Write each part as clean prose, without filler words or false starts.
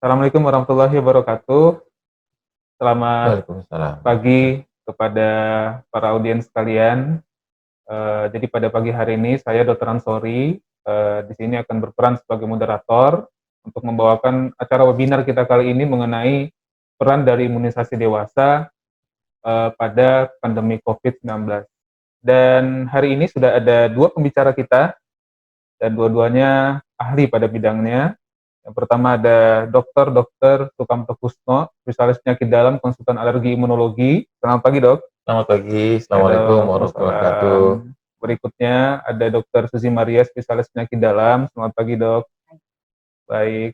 Assalamualaikum warahmatullahi wabarakatuh. Selamat Waalaikumsalam. pagi kepada para audiens sekalian. Jadi pada pagi hari ini saya Dr. Ansori di sini akan berperan sebagai moderator untuk membawakan acara webinar kita kali ini mengenai peran dari imunisasi dewasa pada pandemi COVID-19. Dan hari ini sudah ada dua pembicara kita dan dua-duanya ahli pada bidangnya. Yang pertama ada Dr. Sukamto Kusno, spesialis penyakit dalam, konsultan alergi imunologi. Selamat pagi, Dok. Selamat pagi. Halo, Assalamualaikum warahmatullahi wabarakatuh. waalaikumsalam. Berikutnya ada Dr. Suzy Maria, spesialis penyakit dalam. Selamat pagi, Dok. Baik.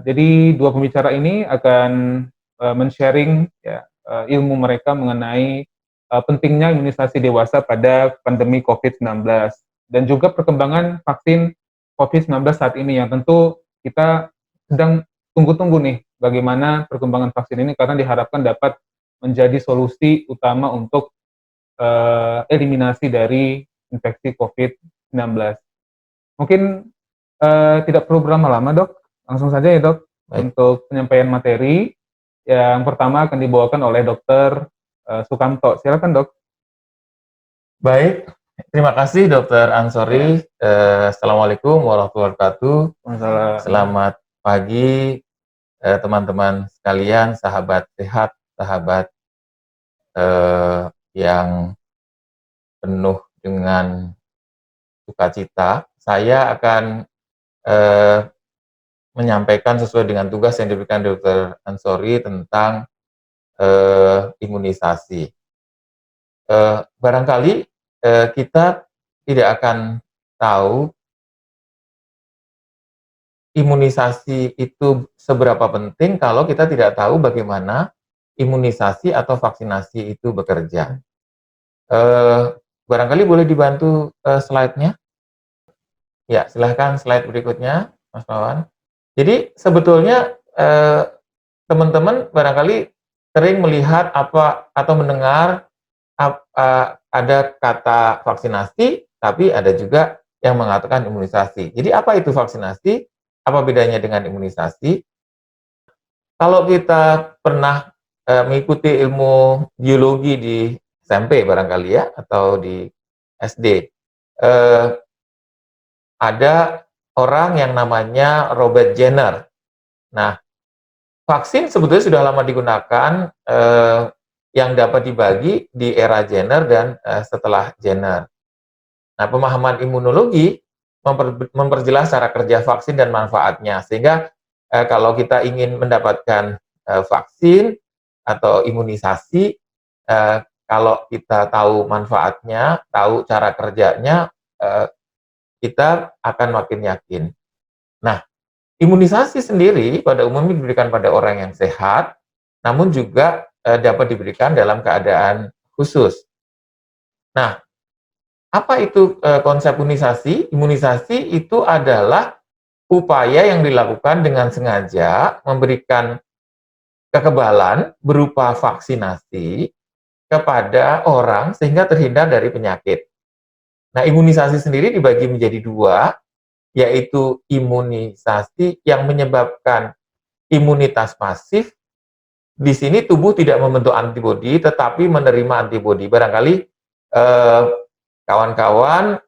Jadi dua pembicara ini akan men-sharing ya, ilmu mereka mengenai pentingnya imunisasi dewasa pada pandemi COVID-19 dan juga perkembangan vaksin COVID-19 saat ini yang tentu kita sedang tunggu-tunggu nih bagaimana perkembangan vaksin ini karena diharapkan dapat menjadi solusi utama untuk eliminasi dari infeksi COVID-19. Mungkin tidak perlu berlama-lama, Dok. Langsung saja ya, Dok. Baik. Untuk penyampaian materi yang pertama akan dibawakan oleh Dr. Sukamto. Silakan, Dok. Baik. Terima kasih Dr. Ansori. Assalamualaikum warahmatullahi wabarakatuh. Selamat pagi teman-teman sekalian, sahabat sehat, sahabat yang penuh dengan sukacita. Saya akan menyampaikan sesuai dengan tugas yang diberikan Dr. Ansori tentang imunisasi. Barangkali kita tidak akan tahu imunisasi itu seberapa penting kalau kita tidak tahu bagaimana imunisasi atau vaksinasi itu bekerja. Barangkali boleh dibantu slide-nya? Ya, silahkan slide berikutnya, Mas Mawan. Jadi sebetulnya teman-teman barangkali sering melihat apa atau mendengar ada kata vaksinasi, tapi ada juga yang mengatakan imunisasi. Jadi apa itu vaksinasi? Apa bedanya dengan imunisasi? Kalau kita pernah mengikuti ilmu biologi di SMP barangkali ya, atau di SD, ada orang yang namanya Robert Jenner. Nah, vaksin sebetulnya sudah lama digunakan yang dapat dibagi di era Jenner dan setelah Jenner. Nah, pemahaman imunologi memperjelas cara kerja vaksin dan manfaatnya, sehingga kalau kita ingin mendapatkan vaksin atau imunisasi, kalau kita tahu manfaatnya, tahu cara kerjanya, kita akan makin yakin. Nah, imunisasi sendiri pada umumnya diberikan pada orang yang sehat, namun juga dapat diberikan dalam keadaan khusus. Nah, apa itu konsep imunisasi? Imunisasi itu adalah upaya yang dilakukan dengan sengaja memberikan kekebalan berupa vaksinasi kepada orang sehingga terhindar dari penyakit. Nah, imunisasi sendiri dibagi menjadi dua, yaitu imunisasi yang menyebabkan imunitas pasif. Di sini tubuh tidak membentuk antibodi, tetapi menerima antibodi. Barangkali kawan-kawan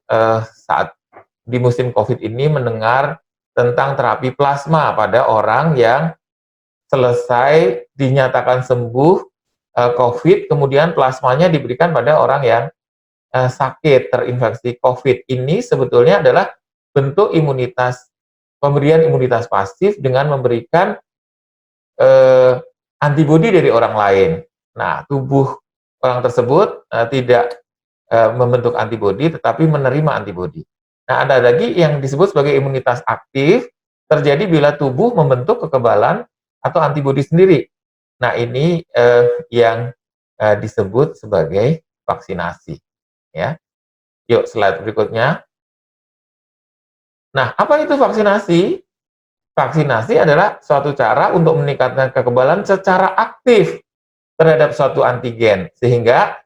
saat di musim COVID ini mendengar tentang terapi plasma pada orang yang selesai dinyatakan sembuh COVID, kemudian plasmanya diberikan pada orang yang sakit terinfeksi COVID. Ini sebetulnya adalah bentuk imunitas, pemberian imunitas pasif dengan memberikan antibodi dari orang lain. Nah, tubuh orang tersebut tidak membentuk antibodi, tetapi menerima antibodi. Nah, ada lagi yang disebut sebagai imunitas aktif, terjadi bila tubuh membentuk kekebalan atau antibodi sendiri. Nah, ini yang disebut sebagai vaksinasi. Ya, yuk slide berikutnya. Nah, apa itu vaksinasi? Vaksinasi adalah suatu cara untuk meningkatkan kekebalan secara aktif terhadap suatu antigen, sehingga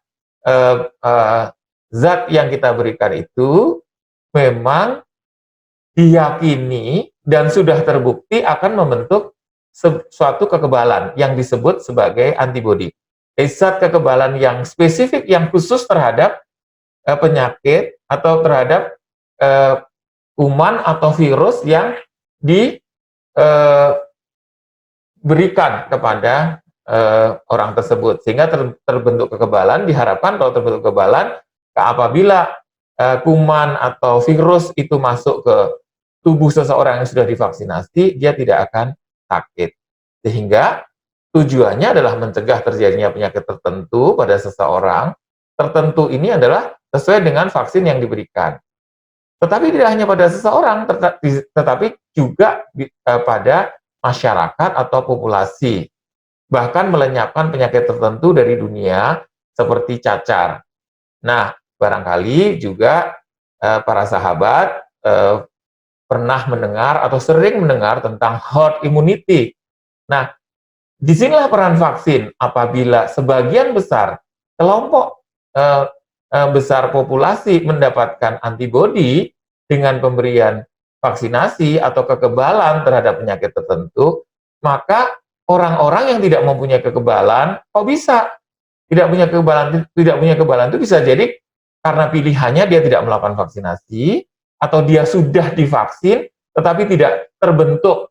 zat yang kita berikan itu memang diyakini dan sudah terbukti akan membentuk suatu kekebalan yang disebut sebagai antibodi. Zat kekebalan yang spesifik, yang khusus terhadap penyakit atau terhadap kuman atau virus yang diberikan kepada orang tersebut, sehingga terbentuk kekebalan. Diharapkan kalau terbentuk kekebalan, apabila kuman atau virus itu masuk ke tubuh seseorang yang sudah divaksinasi, dia tidak akan sakit. Sehingga tujuannya adalah mencegah terjadinya penyakit tertentu pada seseorang. Tertentu ini adalah sesuai dengan vaksin yang diberikan. Tetapi tidak hanya pada seseorang, tetapi juga pada masyarakat atau populasi. Bahkan melenyapkan penyakit tertentu dari dunia seperti cacar. Nah, barangkali juga para sahabat pernah mendengar atau sering mendengar tentang herd immunity. Nah, disinilah peran vaksin. Apabila sebagian besar kelompok besar populasi mendapatkan antibodi dengan pemberian vaksinasi atau kekebalan terhadap penyakit tertentu, maka orang-orang yang tidak mempunyai kekebalan, kok bisa tidak punya kekebalan itu bisa jadi karena pilihannya dia tidak melakukan vaksinasi, atau dia sudah divaksin tetapi tidak terbentuk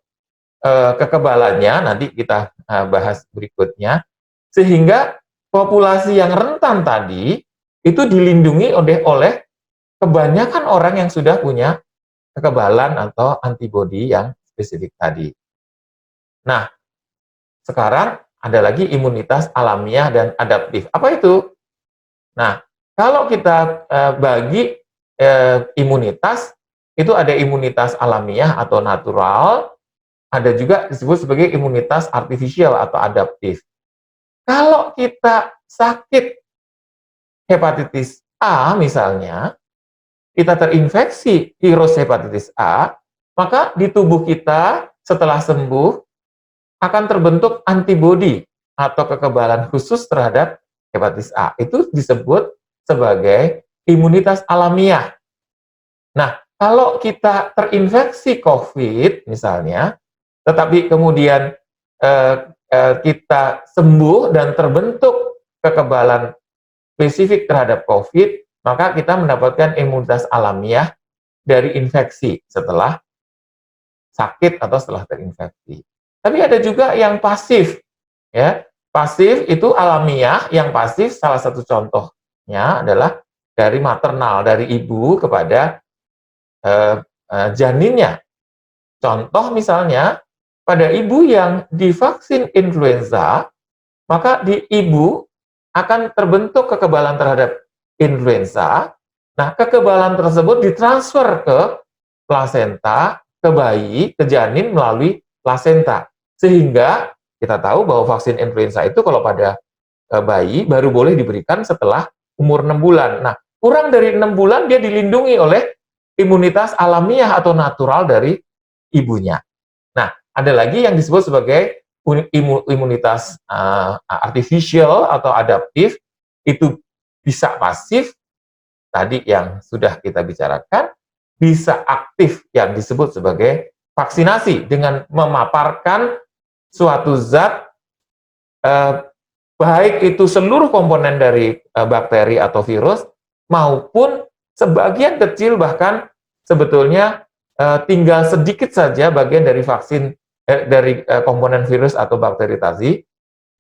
kekebalannya, nanti kita bahas berikutnya, sehingga populasi yang rentan tadi itu dilindungi oleh kebanyakan orang yang sudah punya kekebalan atau antibodi yang spesifik tadi. Nah, sekarang ada lagi imunitas alamiah dan adaptif. Apa itu? Nah, kalau kita bagi imunitas, itu ada imunitas alamiah atau natural, ada juga disebut sebagai imunitas artifisial atau adaptif. Kalau kita sakit hepatitis A misalnya, kita terinfeksi virus hepatitis A, maka di tubuh kita setelah sembuh akan terbentuk antibodi atau kekebalan khusus terhadap hepatitis A. Itu disebut sebagai imunitas alamiah. Nah, kalau kita terinfeksi COVID misalnya, tetapi kemudian kita sembuh dan terbentuk kekebalan spesifik terhadap COVID, maka kita mendapatkan imunitas alamiah dari infeksi setelah sakit atau setelah terinfeksi. Tapi ada juga yang pasif, ya. Pasif itu alamiah. Yang pasif salah satu contohnya adalah dari maternal, dari ibu kepada janinnya. Contoh misalnya, pada ibu yang divaksin influenza, maka di ibu akan terbentuk kekebalan terhadap influenza. Nah, kekebalan tersebut ditransfer ke plasenta, ke bayi, ke janin melalui plasenta. Sehingga kita tahu bahwa vaksin influenza itu kalau pada bayi baru boleh diberikan setelah umur 6 bulan. Nah, kurang dari 6 bulan dia dilindungi oleh imunitas alamiah atau natural dari ibunya. Nah, ada lagi yang disebut sebagai imunitas artificial atau adaptif, itu bisa pasif, tadi yang sudah kita bicarakan, bisa aktif yang disebut sebagai vaksinasi dengan memaparkan suatu zat, baik itu seluruh komponen dari bakteri atau virus, maupun sebagian kecil bahkan sebetulnya tinggal sedikit saja bagian dari vaksin, dari komponen virus atau bakteri tadi,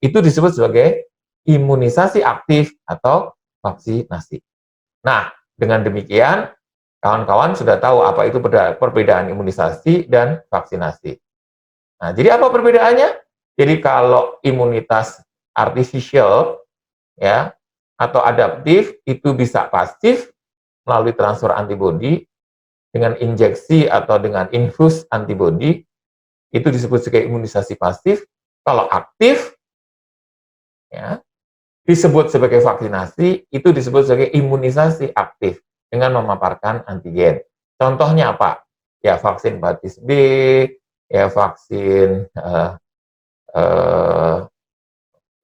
itu disebut sebagai imunisasi aktif atau vaksinasi. Nah, dengan demikian, kawan-kawan sudah tahu apa itu perbedaan imunisasi dan vaksinasi. Nah, jadi apa perbedaannya? Jadi kalau imunitas artificial, ya, atau adaptif, itu bisa pasif melalui transfer antibodi dengan injeksi atau dengan infus antibodi, itu disebut sebagai imunisasi pasif. Kalau aktif, ya, disebut sebagai vaksinasi, itu disebut sebagai imunisasi aktif dengan memaparkan antigen. Contohnya apa? Ya vaksin hepatitis B, ya vaksin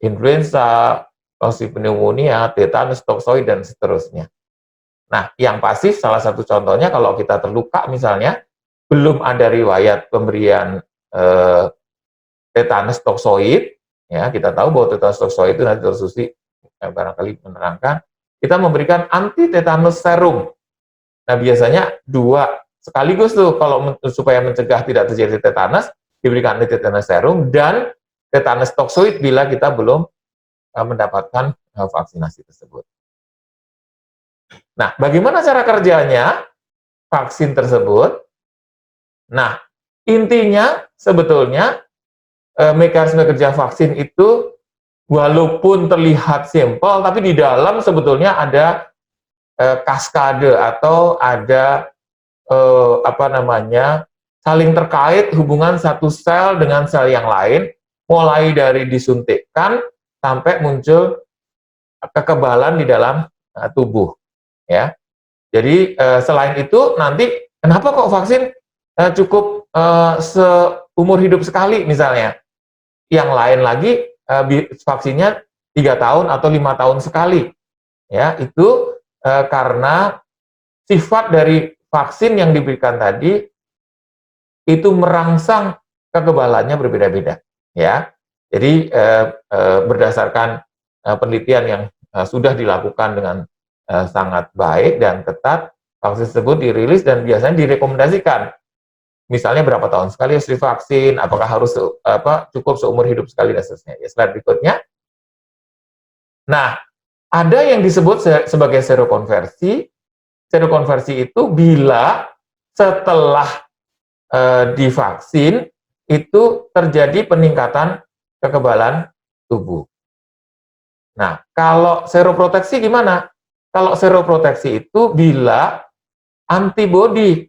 influenza, vaksin pneumonia, tetanus, toksoid, dan seterusnya. Nah, yang pasif salah satu contohnya kalau kita terluka misalnya, belum ada riwayat pemberian tetanus toksoid, ya kita tahu bahwa tetanus toksoid itu nanti Dr. Susi barangkali menerangkan, kita memberikan anti tetanus serum. Nah biasanya 2 sekaligus tuh kalau supaya mencegah tidak terjadi tetanus, diberikan anti tetanus serum dan tetanus toksoid bila kita belum mendapatkan vaksinasi tersebut. Nah, bagaimana cara kerjanya vaksin tersebut? Nah, intinya sebetulnya mekanisme kerja vaksin itu walaupun terlihat simpel, tapi di dalam sebetulnya ada kaskade atau ada saling terkait hubungan satu sel dengan sel yang lain, mulai dari disuntikkan sampai muncul kekebalan di dalam tubuh, ya. Jadi selain itu nanti kenapa kok vaksin cukup seumur hidup sekali misalnya? Yang lain lagi vaksinnya 3 tahun atau 5 tahun sekali, ya itu karena sifat dari vaksin yang diberikan tadi itu merangsang kekebalannya berbeda-beda, ya. Jadi berdasarkan penelitian yang sudah dilakukan dengan sangat baik dan ketat, vaksin tersebut dirilis dan biasanya direkomendasikan. Misalnya berapa tahun sekali harus divaksin, apakah harus cukup seumur hidup sekali dan seterusnya. Ya, slide berikutnya. Nah, ada yang disebut sebagai serokonversi. Serokonversi itu bila setelah divaksin itu terjadi peningkatan kekebalan tubuh. Nah, kalau seroproteksi gimana? Kalau seroproteksi itu bila antibodi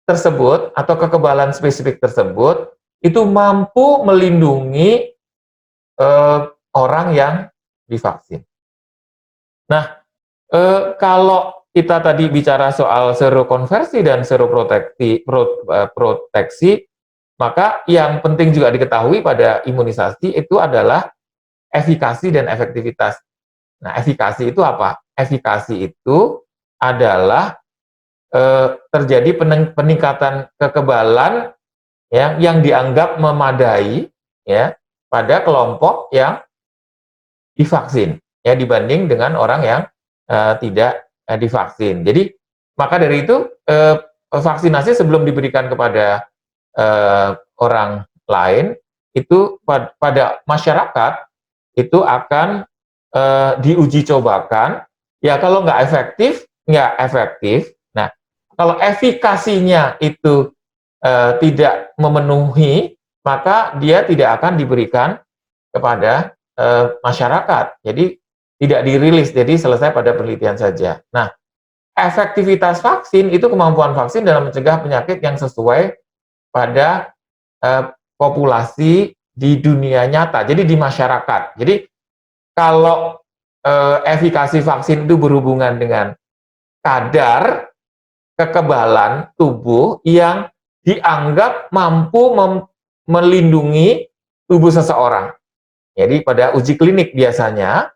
tersebut atau kekebalan spesifik tersebut itu mampu melindungi orang yang divaksin. Nah, kalau kita tadi bicara soal serokonversi dan seroproteksi, maka yang penting juga diketahui pada imunisasi itu adalah efikasi dan efektivitas. Nah, efikasi itu apa? Efikasi itu adalah terjadi peningkatan kekebalan ya, yang dianggap memadai ya pada kelompok yang divaksin ya dibanding dengan orang yang tidak divaksin. Jadi maka dari itu vaksinasi sebelum diberikan kepada orang lain itu pada masyarakat itu akan diuji cobakan. Ya kalau nggak efektif. Nah kalau efikasinya itu tidak memenuhi, maka dia tidak akan diberikan kepada masyarakat. Jadi tidak dirilis, jadi selesai pada penelitian saja. Nah, efektivitas vaksin itu kemampuan vaksin dalam mencegah penyakit yang sesuai pada populasi di dunia nyata, jadi di masyarakat. Jadi kalau efikasi vaksin itu berhubungan dengan kadar kekebalan tubuh yang dianggap mampu melindungi tubuh seseorang. Jadi pada uji klinik biasanya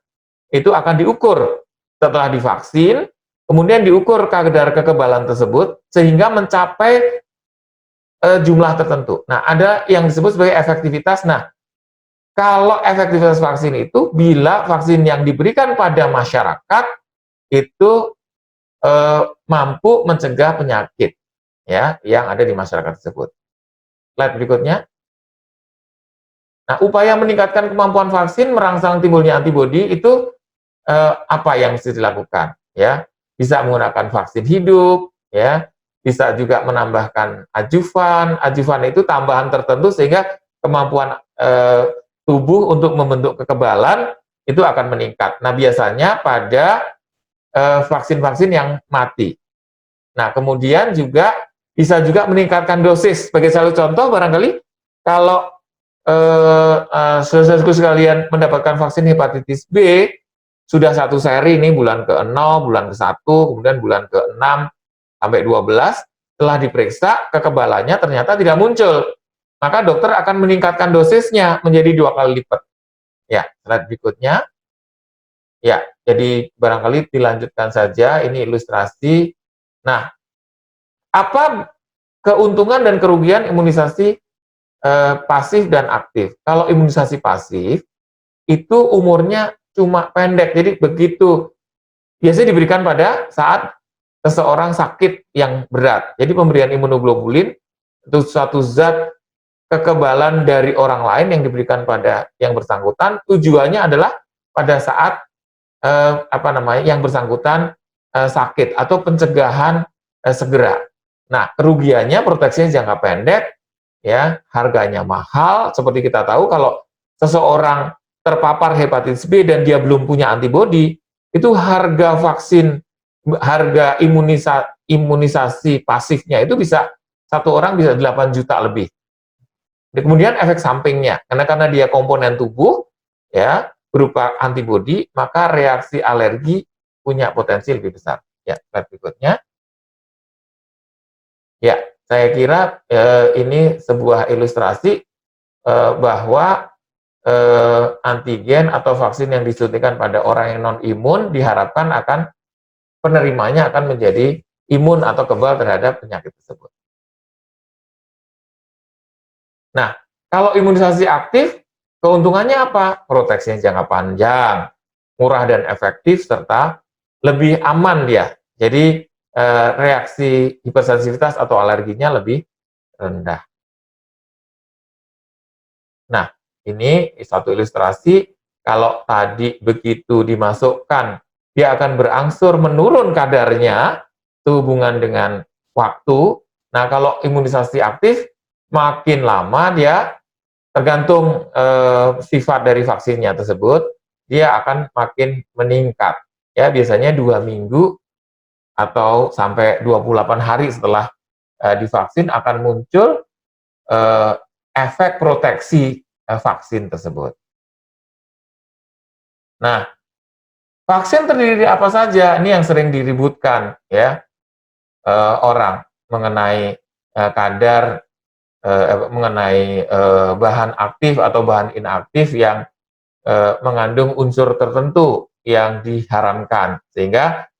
itu akan diukur setelah divaksin, kemudian diukur kadar kekebalan tersebut sehingga mencapai jumlah tertentu. Nah, ada yang disebut sebagai efektivitas. Nah, kalau efektivitas vaksin itu bila vaksin yang diberikan pada masyarakat itu mampu mencegah penyakit ya yang ada di masyarakat tersebut. Slide berikutnya. Nah, upaya meningkatkan kemampuan vaksin merangsang timbulnya antibodi itu apa yang mesti dilakukan? Ya, bisa menggunakan vaksin hidup, ya, bisa juga menambahkan adjuvan. Adjuvan itu tambahan tertentu sehingga kemampuan tubuh untuk membentuk kekebalan itu akan meningkat. Nah, biasanya pada vaksin-vaksin yang mati. Nah, kemudian juga bisa juga meningkatkan dosis. Sebagai satu contoh, barangkali kalau saudara-saudaraku sekalian mendapatkan vaksin hepatitis B, sudah 1 seri ini bulan ke-0, bulan ke-1, kemudian bulan ke-6 sampai 12, setelah diperiksa kekebalannya ternyata tidak muncul. Maka dokter akan meningkatkan dosisnya menjadi 2 kali lipat. Ya, slide berikutnya. Ya, jadi barangkali dilanjutkan saja, ini ilustrasi. Nah, apa keuntungan dan kerugian imunisasi pasif dan aktif. Kalau imunisasi pasif, itu umurnya cuma pendek, jadi begitu biasanya diberikan pada saat seseorang sakit yang berat. Jadi pemberian imunoglobulin itu suatu zat kekebalan dari orang lain yang diberikan pada yang bersangkutan. Tujuannya adalah pada saat yang bersangkutan sakit atau pencegahan segera. Nah, kerugiannya proteksinya jangka pendek, ya, harganya mahal. Seperti kita tahu kalau seseorang terpapar hepatitis B dan dia belum punya antibodi, itu harga vaksin, harga imunisasi pasifnya itu bisa satu orang bisa 8 juta lebih. Dan kemudian efek sampingnya, karena dia komponen tubuh, ya, berupa antibodi, maka reaksi alergi punya potensi lebih besar. Ya, slide berikutnya. Ya, saya kira ini sebuah ilustrasi bahwa antigen atau vaksin yang disuntikan pada orang yang non-imun diharapkan akan penerimanya akan menjadi imun atau kebal terhadap penyakit tersebut. Nah, kalau imunisasi aktif, keuntungannya apa? Proteksinya jangka panjang, murah dan efektif, serta lebih aman dia. Jadi reaksi hipersensitivitas atau alerginya lebih rendah. Nah, ini satu ilustrasi, kalau tadi begitu dimasukkan, dia akan berangsur menurun kadarnya, sehubungan dengan waktu. Nah, kalau imunisasi aktif, makin lama dia, tergantung sifat dari vaksinnya tersebut, dia akan makin meningkat. Ya, biasanya 2 minggu atau sampai 28 hari setelah divaksin akan muncul efek proteksi vaksin tersebut. Nah, vaksin terdiri dari apa saja? Ini yang sering diributkan, ya, orang mengenai kadar, mengenai bahan aktif atau bahan inaktif yang mengandung unsur tertentu yang diharamkan, sehingga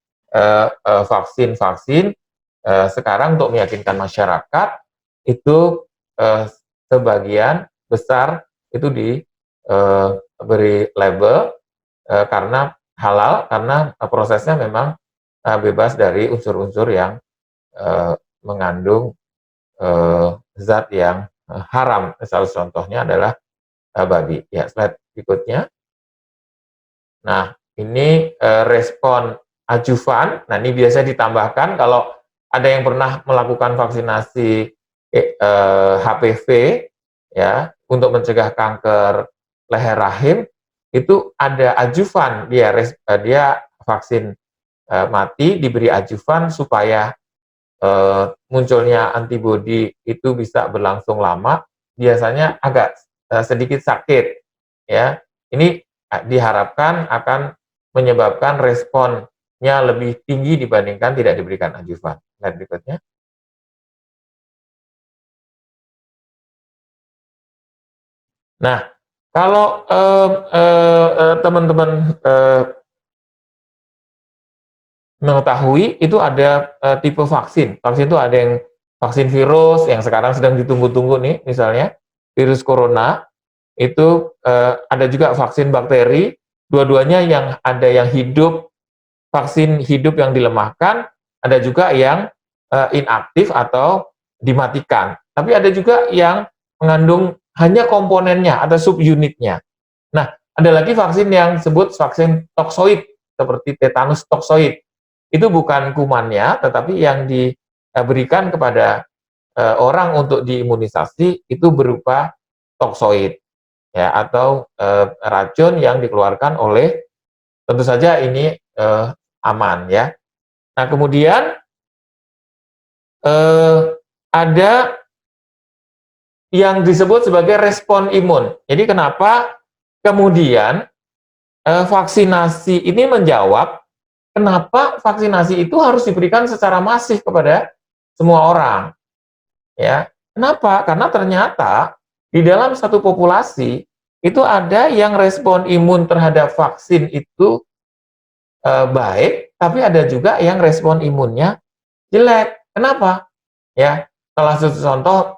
vaksin-vaksin sekarang untuk meyakinkan masyarakat itu sebagian besar itu diberi label karena halal, karena prosesnya memang bebas dari unsur-unsur yang mengandung zat yang haram. Salah contohnya adalah babi. Ya, slide berikutnya. Nah, ini respon adjuvan. Nah, ini biasa ditambahkan kalau ada yang pernah melakukan vaksinasi HPV, ya, untuk mencegah kanker leher rahim, itu ada adjuvan, dia vaksin mati diberi adjuvan supaya munculnya antibodi itu bisa berlangsung lama, biasanya agak sedikit sakit, ya. Ini diharapkan akan menyebabkan responnya lebih tinggi dibandingkan tidak diberikan adjuvan. Slide berikutnya. Nah, kalau teman-teman mengetahui itu ada tipe vaksin. Vaksin itu ada yang vaksin virus yang sekarang sedang ditunggu-tunggu nih, misalnya virus corona. Itu ada juga vaksin bakteri. Dua-duanya yang ada yang hidup, vaksin hidup yang dilemahkan, ada juga yang inaktif atau dimatikan. Tapi ada juga yang mengandung hanya komponennya atau subunitnya. Nah, ada lagi vaksin yang disebut vaksin toksoid, seperti tetanus toksoid. Itu bukan kumannya, tetapi yang diberikan kepada orang untuk diimunisasi itu berupa toksoid, ya, atau racun yang dikeluarkan oleh, tentu saja ini aman, ya. Nah, kemudian ada yang disebut sebagai respon imun. Jadi kenapa kemudian vaksinasi ini menjawab kenapa vaksinasi itu harus diberikan secara masif kepada semua orang, ya. Kenapa? Karena ternyata di dalam satu populasi itu ada yang respon imun terhadap vaksin itu baik, tapi ada juga yang respon imunnya jelek. Kenapa? Ya, salah satu contoh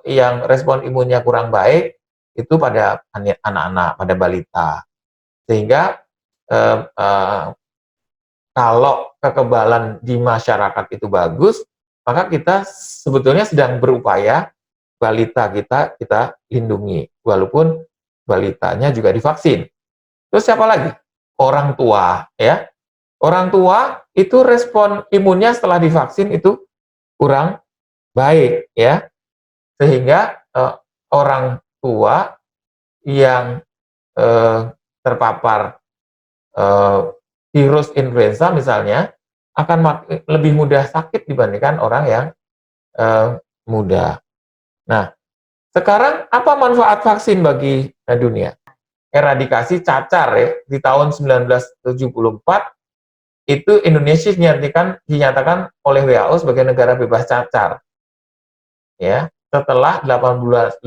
yang respon imunnya kurang baik itu pada anak-anak, pada balita. Sehingga kalau kekebalan di masyarakat itu bagus, maka kita sebetulnya sedang berupaya balita kita lindungi, walaupun balitanya juga divaksin. Terus siapa lagi? Orang tua, ya. Orang tua itu respon imunnya setelah divaksin itu kurang baik, ya. Sehingga orang tua yang terpapar virus influenza misalnya akan lebih mudah sakit dibandingkan orang yang muda. Nah, sekarang apa manfaat vaksin bagi dunia? Eradikasi cacar ya, di tahun 1974 itu Indonesia dinyatakan oleh WHO sebagai negara bebas cacar. Ya, setelah 18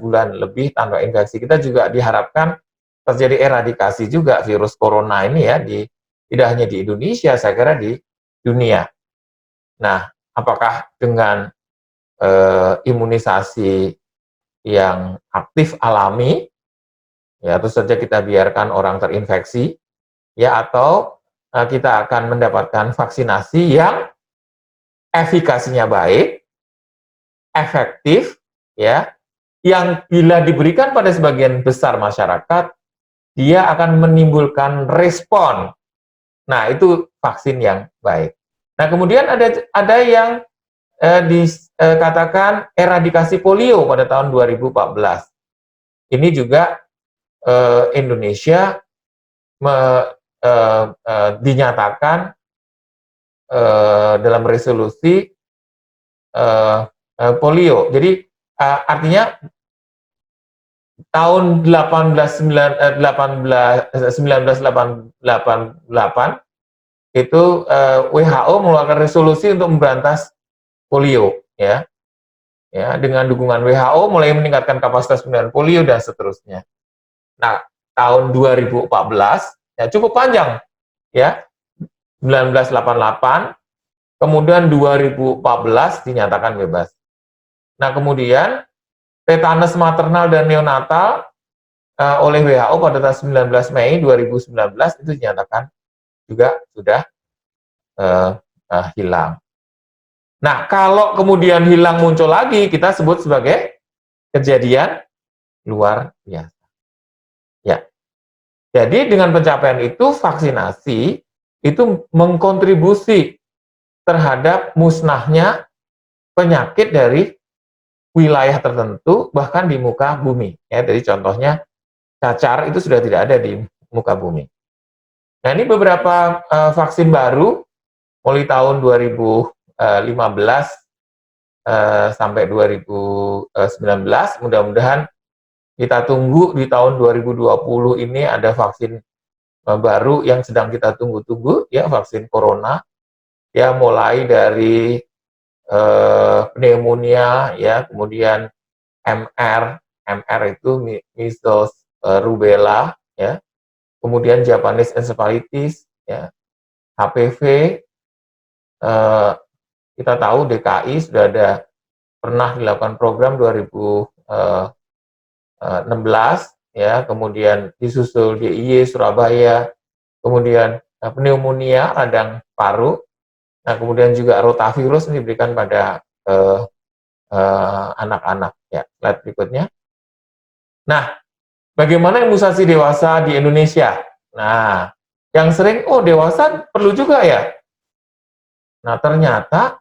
bulan lebih tanpa infeksi, kita juga diharapkan terjadi eradikasi juga virus corona ini ya, tidak hanya di Indonesia, saya kira di dunia. Nah, apakah dengan imunisasi yang aktif alami, ya terus saja kita biarkan orang terinfeksi, ya, atau kita akan mendapatkan vaksinasi yang efikasinya baik, efektif, ya, yang bila diberikan pada sebagian besar masyarakat, dia akan menimbulkan respon. Nah, itu vaksin yang baik. Nah, kemudian ada yang dikatakan eradikasi polio pada tahun 2014. Ini juga Indonesia dinyatakan dalam resolusi polio. Jadi artinya tahun 1988 itu WHO mengeluarkan resolusi untuk memberantas polio, ya, dengan dukungan WHO mulai meningkatkan kapasitas penanganan polio dan seterusnya. Nah, tahun 2014 ya cukup panjang, ya, 1988, kemudian 2014 dinyatakan bebas. Nah, kemudian tetanus maternal dan neonatal oleh WHO pada tanggal 19 Mei 2019 itu dinyatakan juga sudah hilang. Nah, kalau kemudian hilang muncul lagi, kita sebut sebagai kejadian luar biasa. Ya. Jadi dengan pencapaian itu, vaksinasi itu mengkontribusi terhadap musnahnya penyakit dari wilayah tertentu, bahkan di muka bumi. Ya, jadi contohnya cacar itu sudah tidak ada di muka bumi. Nah, ini beberapa vaksin baru mulai tahun 2015 sampai 2019. Mudah-mudahan kita tunggu di tahun 2020 ini ada vaksin baru yang sedang kita tunggu-tunggu, ya, vaksin corona, ya, mulai dari pneumonia, ya, kemudian MR itu measles, rubella, ya, kemudian Japanese encephalitis, ya, HPV. Kita tahu DKI sudah pernah dilakukan program 2016, ya, kemudian disusul DIY Surabaya, kemudian pneumonia radang paru. Nah, kemudian juga rotavirus ini diberikan pada anak-anak. Ya, slide berikutnya. Nah, bagaimana imunisasi dewasa di Indonesia? Nah, yang sering, dewasa perlu juga ya. Nah, ternyata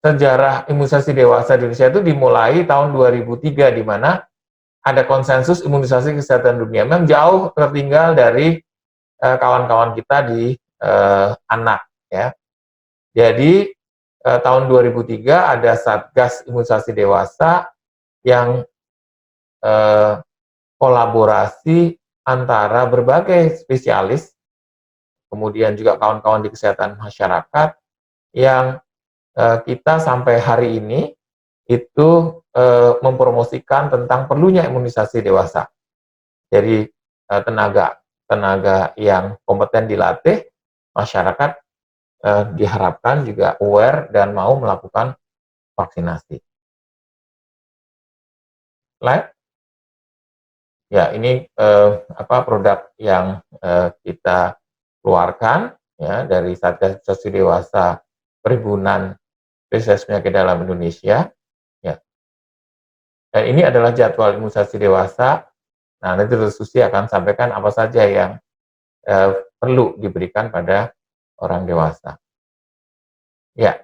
sejarah imunisasi dewasa di Indonesia itu dimulai tahun 2003, di mana ada konsensus imunisasi kesehatan dunia. Memang jauh tertinggal dari kawan-kawan kita di anak, ya. Jadi tahun 2003 ada Satgas Imunisasi Dewasa yang kolaborasi antara berbagai spesialis, kemudian juga kawan-kawan di kesehatan masyarakat, yang kita sampai hari ini itu mempromosikan tentang perlunya imunisasi dewasa. Jadi tenaga yang kompeten dilatih, masyarakat diharapkan juga aware dan mau melakukan vaksinasi. Slide. Ya, ini produk yang kita keluarkan ya dari Satgas Imunisasi Dewasa Perhimpunan Spesialis Penyakit Dalam Indonesia. Ya. Dan ini adalah jadwal imunisasi dewasa. Nah, nanti Dr. Susi akan sampaikan apa saja yang perlu diberikan pada orang dewasa. Ya,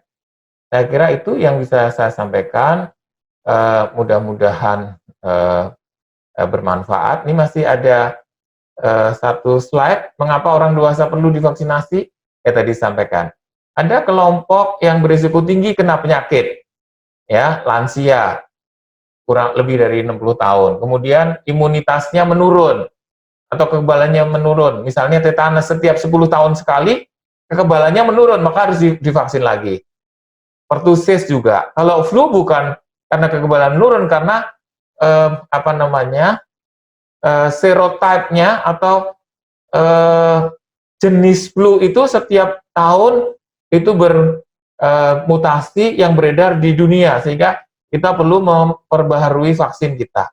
saya kira itu yang bisa saya sampaikan. Mudah-mudahan bermanfaat. Ini masih ada satu slide, mengapa orang dewasa perlu divaksinasi? Ya tadi sampaikan. Ada kelompok yang berisiko tinggi kena penyakit, ya lansia, kurang lebih dari 60 tahun. Kemudian imunitasnya menurun atau kekebalannya menurun. Misalnya tetanus setiap 10 tahun sekali, kekebalannya menurun, maka harus divaksin lagi. Pertusis juga. Kalau flu bukan karena kekebalan menurun, karena serotipenya atau jenis flu itu setiap tahun itu bermutasi yang beredar di dunia, sehingga kita perlu memperbaharui vaksin kita.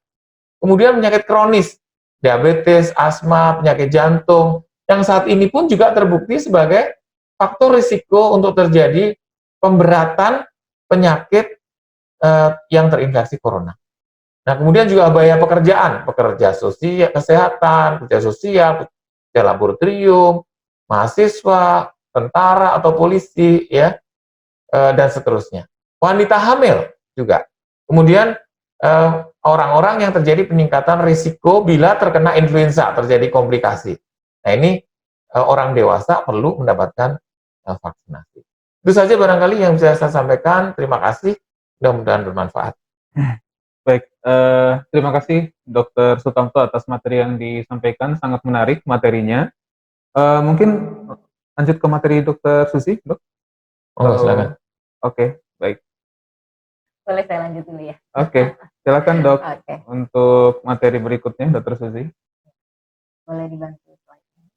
Kemudian penyakit kronis, diabetes, asma, penyakit jantung, yang saat ini pun juga terbukti sebagai faktor risiko untuk terjadi pemberatan penyakit yang terinfeksi corona. Nah, kemudian juga bahaya pekerjaan, pekerja sosial, kesehatan, pekerja sosial, pekerja laboratorium, mahasiswa, tentara atau polisi, ya, dan seterusnya. Wanita hamil juga. Kemudian orang-orang yang terjadi peningkatan risiko bila terkena influenza, terjadi komplikasi. Nah, ini orang dewasa perlu mendapatkan vaksinasi. Itu saja barangkali yang bisa saya sampaikan. Terima kasih. Mudah-mudahan bermanfaat. Baik, terima kasih Dr. Sutanto atas materi yang disampaikan, sangat menarik materinya. Mungkin lanjut ke materi Dr. Susi, Dok? Oh, silakan. Oke, baik. Boleh saya lanjut dulu ya? Oke, silakan Dok. Oke. Untuk materi berikutnya, Dr. Susi. Boleh dibantu slide-nya.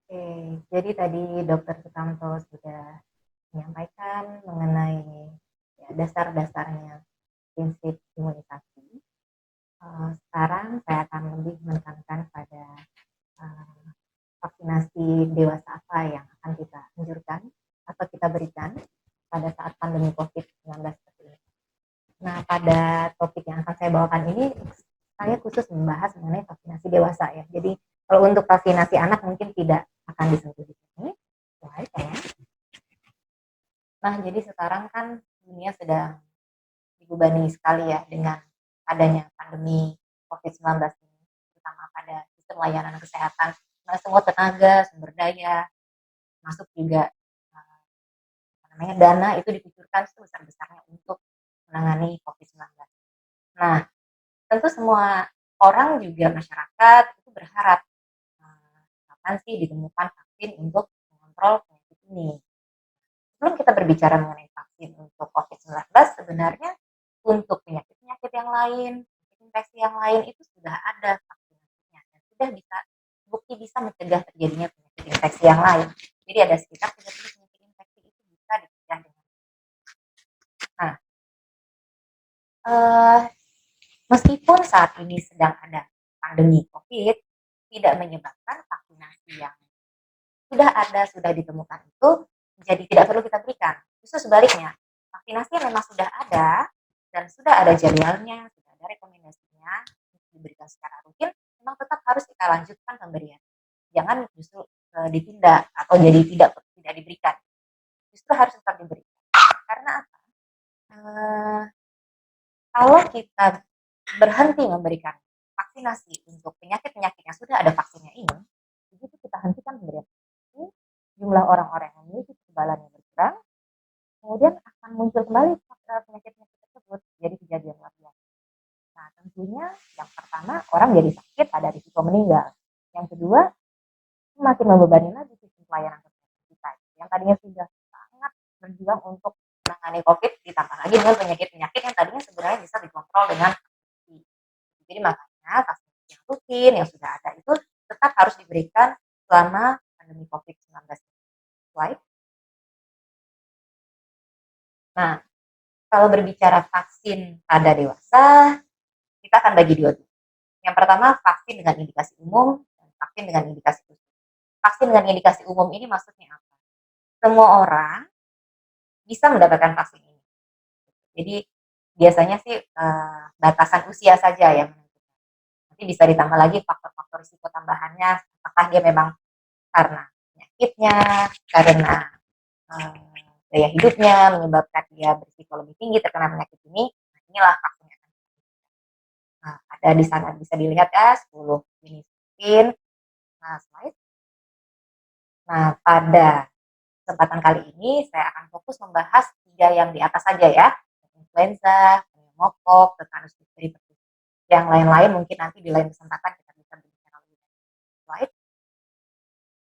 Oke, jadi tadi Dr. Sutanto sudah menyampaikan mengenai ya, dasar-dasarnya prinsip imunisasi. Sekarang saya akan lebih menekankan pada vaksinasi dewasa apa yang akan kita anjurkan atau kita berikan pada saat pandemi COVID-19 seperti ini. Nah, pada topik yang akan saya bawakan ini, saya khusus membahas mengenai vaksinasi dewasa ya. Jadi, kalau untuk vaksinasi anak mungkin tidak akan disentuh di sini. Nah, jadi sekarang kan dunia sedang dibebani sekali ya dengan adanya pandemi COVID-19 ini, terutama pada sistem layanan kesehatan. Nah, semua tenaga, sumber daya, masuk juga dana itu dikucurkan sebesar-besarnya untuk menangani COVID-19. Nah, tentu semua orang juga masyarakat itu berharap kapan sih ditemukan vaksin untuk mengontrol penyakit ini. Sebelum kita berbicara mengenai vaksin untuk COVID-19, sebenarnya untuk penyakit-penyakit yang lain, infeksi yang lain itu sudah ada vaksinasinya dan sudah bisa mencegah terjadinya penyakit infeksi yang lain. Jadi ada sekitar 30 penyakit infeksi itu bisa dicegah dengan. Nah, meskipun saat ini sedang ada pandemi COVID, tidak menyebabkan vaksinasi yang sudah ditemukan itu jadi tidak perlu kita berikan. Justru sebaliknya, vaksinasi yang memang sudah ada dan sudah ada jadwalnya, sudah ada rekomendasinya, diberikan secara rutin, memang tetap harus kita lanjutkan pemberian. Jangan justru ditunda atau jadi tidak diberikan. Justru harus tetap diberikan. Karena apa? Kalau kita berhenti memberikan vaksinasi untuk penyakit-penyakit yang sudah ada vaksinnya ini, begitu kita hentikan pemberian vaksin, jumlah orang-orang yang memiliki kekebalan yang berkurang, kemudian akan muncul kembali penyakit-penyakit tersebut, jadi kejadian luar biasa. Nah, tentunya yang pertama, orang jadi sakit, ada risiko meninggal. Yang kedua, semakin membebani lagi sistem pelayanan kesehatan kita, yang tadinya sudah sangat berjuang untuk menangani COVID, ditambah lagi dengan penyakit-penyakit yang tadinya sebenarnya bisa dikontrol dengan vaksinasi. Jadi makanya vaksinasi yang rutin yang sudah ada itu tetap harus diberikan selama pandemi COVID-19. Slide. Nah, kalau berbicara vaksin pada dewasa, kita akan bagi dua. Yang pertama, vaksin dengan indikasi umum dan vaksin dengan indikasi khusus. Vaksin dengan indikasi umum ini maksudnya apa? Semua orang bisa mendapatkan vaksin ini. Jadi biasanya sih batasan usia saja yang menentukan. Nanti bisa ditambah lagi faktor-faktor risiko tambahannya, apakah dia memang karena penyakitnya, karena gaya hidupnya menyebabkan dia berisiko lebih tinggi terkena penyakit ini. Nah, inilah vaksinnya. Nah, ada di sana bisa dilihat ya 10 jenis vaksin. Nah, slide. Nah, pada kesempatan kali ini saya akan fokus membahas 3 yang di atas saja ya. Influenza, pneumokok, tetanus difteri. Yang lain-lain mungkin nanti di lain kesempatan kita bisa berbicara lebih lanjut. Slide.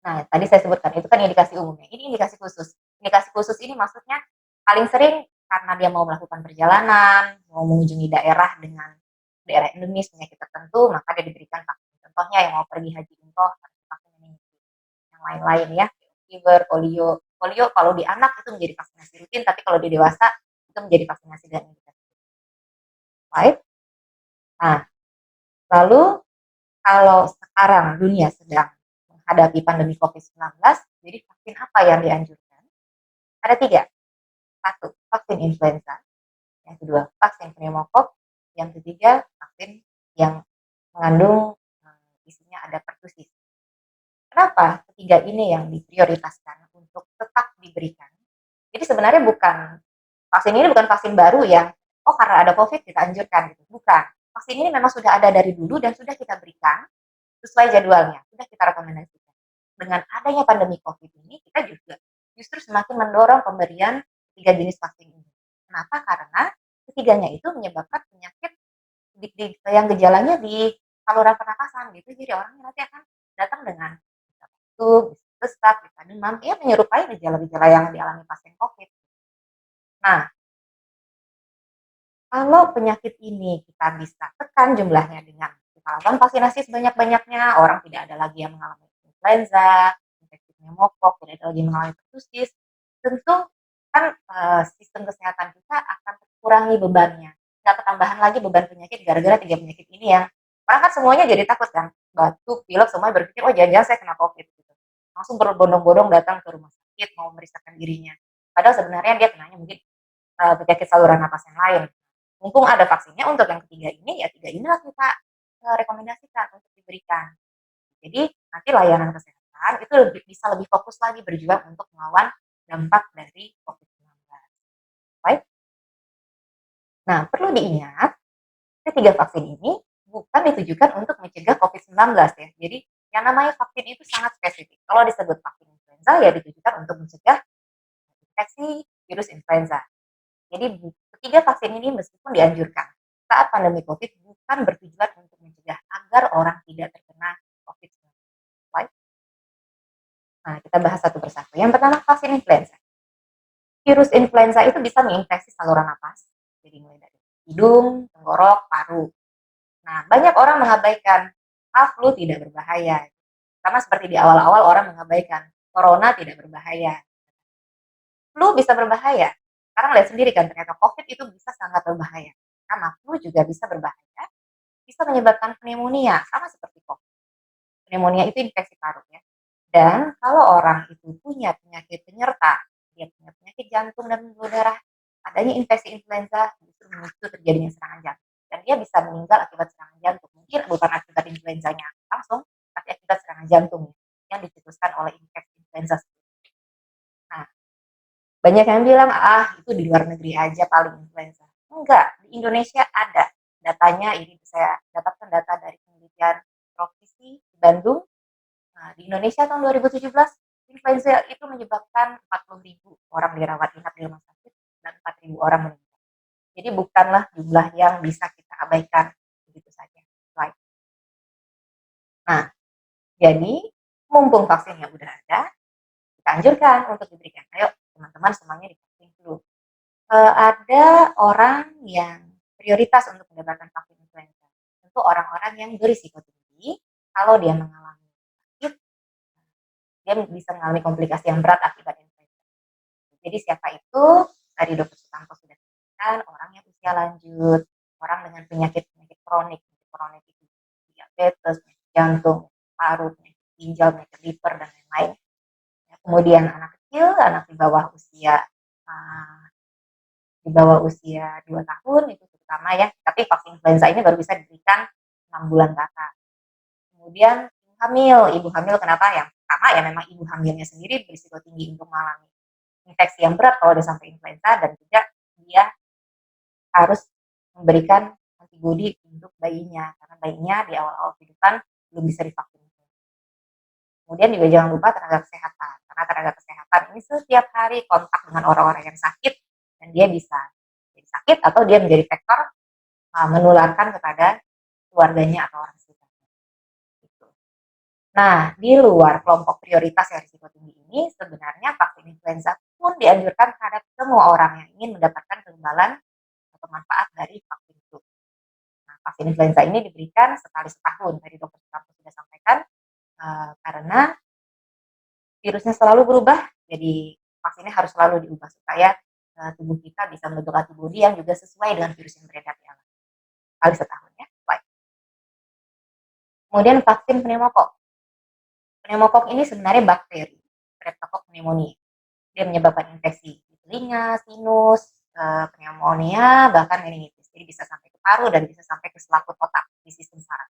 Nah, tadi saya sebutkan itu kan indikasi umumnya. Ini indikasi khusus. Indikasi khusus ini maksudnya paling sering karena dia mau melakukan perjalanan, mau mengunjungi daerah dengan daerah endemis penyakit tertentu, maka dia diberikan vaksin. Contohnya yang mau pergi haji umroh harus vaksin meningitis. Yang lain-lain ya, fever, polio. Polio kalau di anak itu menjadi vaksinasi rutin, tapi kalau di dewasa itu menjadi vaksinasi dengan indikasi. Baik. Nah, lalu kalau sekarang dunia sedang menghadapi pandemi COVID-19, jadi vaksin apa yang dianjurkan? Ada 3. 1, vaksin influenza. Yang kedua, vaksin pneumokok. Yang ketiga, vaksin yang mengandung isinya ada pertusis. Kenapa ketiga ini yang diprioritaskan untuk tetap diberikan? Jadi sebenarnya vaksin ini bukan vaksin baru yang karena ada COVID kita anjurkan gitu. Bukan. Vaksin ini memang sudah ada dari dulu dan sudah kita berikan sesuai jadwalnya, sudah kita rekomendasikan. Dengan adanya pandemi COVID ini, kita juga justru semakin mendorong pemberian 3 jenis vaksin ini. Kenapa? Karena ketiganya itu menyebabkan penyakit yang gejalanya di saluran pernapasan gitu. Jadi orangnya nanti akan datang dengan batuk, sesak, demam, ya menyerupai gejala-gejala yang dialami pasien COVID. Nah, kalau penyakit ini kita bisa tekan jumlahnya dengan kita lakukan vaksinasi sebanyak-banyaknya, orang tidak ada lagi yang mengalami influenza, infeksi pneumokok, tidak ada lagi yang mengalami pertusis, tentu kan sistem kesehatan kita akan kurangi bebannya. Nggak ketambahan lagi beban penyakit gara-gara 3 penyakit ini yang orang kan semuanya jadi takut kan, batuk, pilek, semuanya berpikir, jangan-jangan saya kena COVID gitu. Langsung berbondong-bondong datang ke rumah sakit mau memeriksakan dirinya. Padahal sebenarnya dia kenanya mungkin penyakit saluran napas yang lain. Mumpung ada vaksinnya untuk yang ketiga ini, ya 3 inilah kita rekomendasikan untuk diberikan. Jadi nanti layanan kesehatan itu bisa lebih fokus lagi berjuang untuk melawan dampak dari COVID-19. Baik. Nah, perlu diingat, ketiga vaksin ini bukan ditujukan untuk mencegah COVID-19 ya. Jadi yang namanya vaksin itu sangat spesifik. Kalau disebut vaksin influenza ya ditujukan untuk mencegah infeksi virus influenza. Jadi ketiga vaksin ini meskipun dianjurkan saat pandemi COVID bukan bertujuan untuk mencegah agar orang tidak terkena COVID-19. Nah, kita bahas satu persatu. Yang pertama, vaksin influenza. Virus influenza itu bisa menginfeksi saluran napas, jadi mulai dari hidung, tenggorok, paru. Nah, banyak orang mengabaikan, flu tidak berbahaya. Sama seperti di awal-awal orang mengabaikan, corona tidak berbahaya. Flu bisa berbahaya. Sekarang lihat sendiri kan, ternyata COVID itu bisa sangat berbahaya. Karena flu juga bisa berbahaya, bisa menyebabkan pneumonia, sama seperti COVID. Pneumonia itu infeksi paru ya. Dan kalau orang itu punya penyakit penyerta, dia punya penyakit jantung dan pembuluh darah, adanya infeksi influenza justru memicu terjadinya serangan jantung. Dan dia bisa meninggal akibat serangan jantung. Mungkin bukan akibat influenzanya langsung, tapi akibat serangan jantung yang dicetuskan oleh infeksi influenza. Nah, banyak yang bilang, itu di luar negeri aja paling influenza. Enggak, di Indonesia ada datanya. Ini saya dapatkan data dari penelitian Profisi di Bandung. Nah, di Indonesia tahun 2017, influenza itu menyebabkan 40.000 orang dirawat inap di rumah sakit dan 4.000 orang meninggal. Jadi bukanlah jumlah yang bisa kita abaikan begitu saja. Baik. Nah, jadi mumpung vaksinnya udah ada, kita anjurkan untuk diberikan. Ayo teman-teman semuanya divaksin dulu. Ada orang yang prioritas untuk mendapatkan vaksin influenza. Tentu orang-orang yang berisiko tinggi kalau dia mengalami dia bisa mengalami komplikasi yang berat akibat influenza. Jadi siapa itu? Tadi Dokter Sutanto sudah sebutkan, orang yang usia lanjut, orang dengan penyakit-penyakit kronik. Kronik itu diabetes, penyakit jantung, paru, penyakit ginjal, penyakit liver, dan lain-lain. Kemudian anak kecil, anak di bawah usia 2 tahun itu terutama ya, tapi vaksin influenza ini baru bisa diberikan 6 bulan ke atas. Kemudian ibu hamil kenapa? Yang pertama ya memang ibu hamilnya sendiri berisiko tinggi untuk mengalami infeksi yang berat kalau udah sampai influenza, dan juga dia harus memberikan antibodi untuk bayinya, karena bayinya di awal-awal kehidupan belum bisa divaksin. Kemudian juga jangan lupa tenaga kesehatan, karena tenaga kesehatan ini setiap hari kontak dengan orang-orang yang sakit, dan dia bisa jadi sakit atau dia menjadi faktor menularkan kepada keluarganya atau orang sekitarnya. Gitu. Nah, di luar kelompok prioritas yang risiko tinggi ini, sebenarnya vaksin influenza pun dianjurkan terhadap semua orang yang ingin mendapatkan kekebalan atau manfaat dari vaksin itu. Nah, vaksin influenza ini diberikan sekali setahun, tadi Dokter Sutanto sudah sampaikan, karena virusnya selalu berubah, jadi vaksinnya harus selalu diubah supaya tubuh kita bisa membentuk antibodi yang juga sesuai dengan virus yang beredar di alam. Kali setahun ya. Baik. Kemudian vaksin pneumokok. Pneumokok ini sebenarnya bakteri, Streptococcus pneumoniae. Dia menyebabkan infeksi di telinga, sinus, pneumonia, bahkan meningitis. Jadi bisa sampai ke paru dan bisa sampai ke selaput otak di sistem saraf.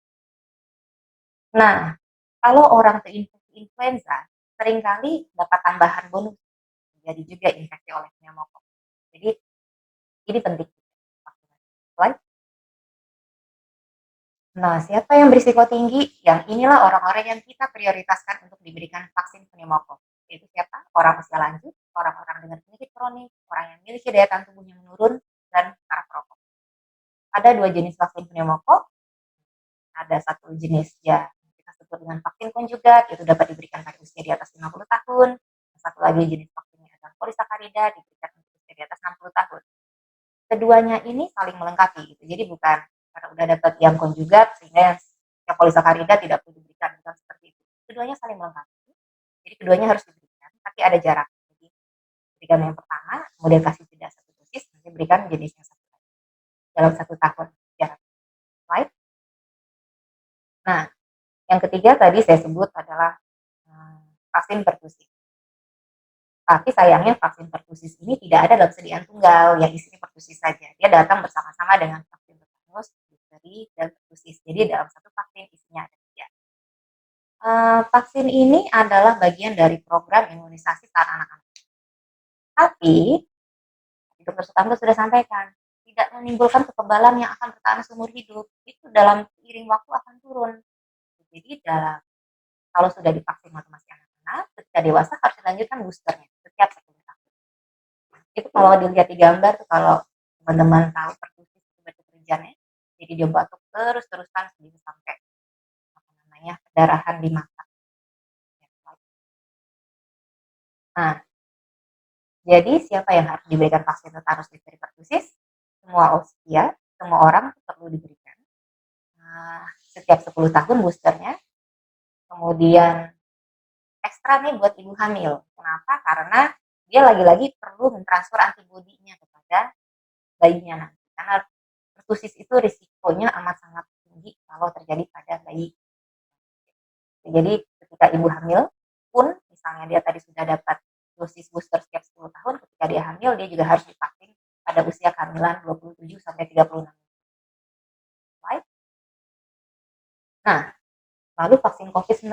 Nah, kalau orang terinfeksi influenza, seringkali dapat tambahan bonus, jadi juga infeksi oleh pneumokok. Jadi ini penting. Slide. Nah, siapa yang berisiko tinggi? Yang inilah orang-orang yang kita prioritaskan untuk diberikan vaksin pneumokok. Yaitu siapa? Orang usia lanjut, orang-orang dengan penyakit kronik, orang yang memiliki daya tahan tubuh yang menurun, dan para perokok. Ada 2 jenis vaksin pneumokok. Ada satu jenis ya kita sebut dengan vaksin konjugat, itu dapat diberikan pada usia di atas 50 tahun. Satu lagi jenis vaksinnya adalah polisakarida, diberikan untuk usia di atas 60 tahun. Keduanya ini saling melengkapi gitu. Jadi bukan karena udah dapat yang konjugat sehingga yang polisakarida tidak perlu diberikan, bukan seperti itu. Keduanya saling melengkapi. Jadi keduanya harus diberikan, tapi ada jarak. Jadi berikan yang pertama, kemudian kasih jeda 1 dosis, nanti berikan jenis yang satu lagi dalam 1 tahun jarak. Slide. Nah, yang ketiga tadi saya sebut adalah vaksin pertusis. Tapi sayangnya vaksin pertusis ini tidak ada dalam sediaan tunggal yang isinya pertusis saja. Dia datang bersama-sama dengan vaksin tetanus, difteri, dan pertusis. Jadi dalam satu vaksin isinya ada 3. Vaksin ini adalah bagian dari program imunisasi saat anak-anak. Tapi, Dokter Sutanto sudah sampaikan, tidak menimbulkan kekebalan yang akan bertahan seumur hidup. Itu dalam seiring waktu akan turun. Jadi kalau sudah divaksin waktu masih anak-anak, ketika dewasa harus dilanjutkan boosternya setiap 10 tahun. Itu kalau dilihat di gambar tuh, kalau teman-teman tahu pertusis itu kerjanya, jadi dia batuk terus-terusan sampai pendarahan di mata. Nah, jadi siapa yang harus diberikan vaksin tetanus, difteri, pertusis? Semua usia, semua orang perlu diberikan. Setiap 10 tahun boosternya. Kemudian ekstra nih buat ibu hamil. Kenapa? Karena dia lagi-lagi perlu mentransfer antibodinya kepada bayinya nanti. Karena pertusis itu risikonya amat sangat tinggi kalau terjadi pada bayi. Jadi ketika ibu hamil pun, misalnya dia tadi sudah dapat dosis booster setiap 10 tahun, ketika dia hamil dia juga harus divaksin pada usia kehamilan 27 sampai 36. Right? Nah, lalu vaksin COVID-19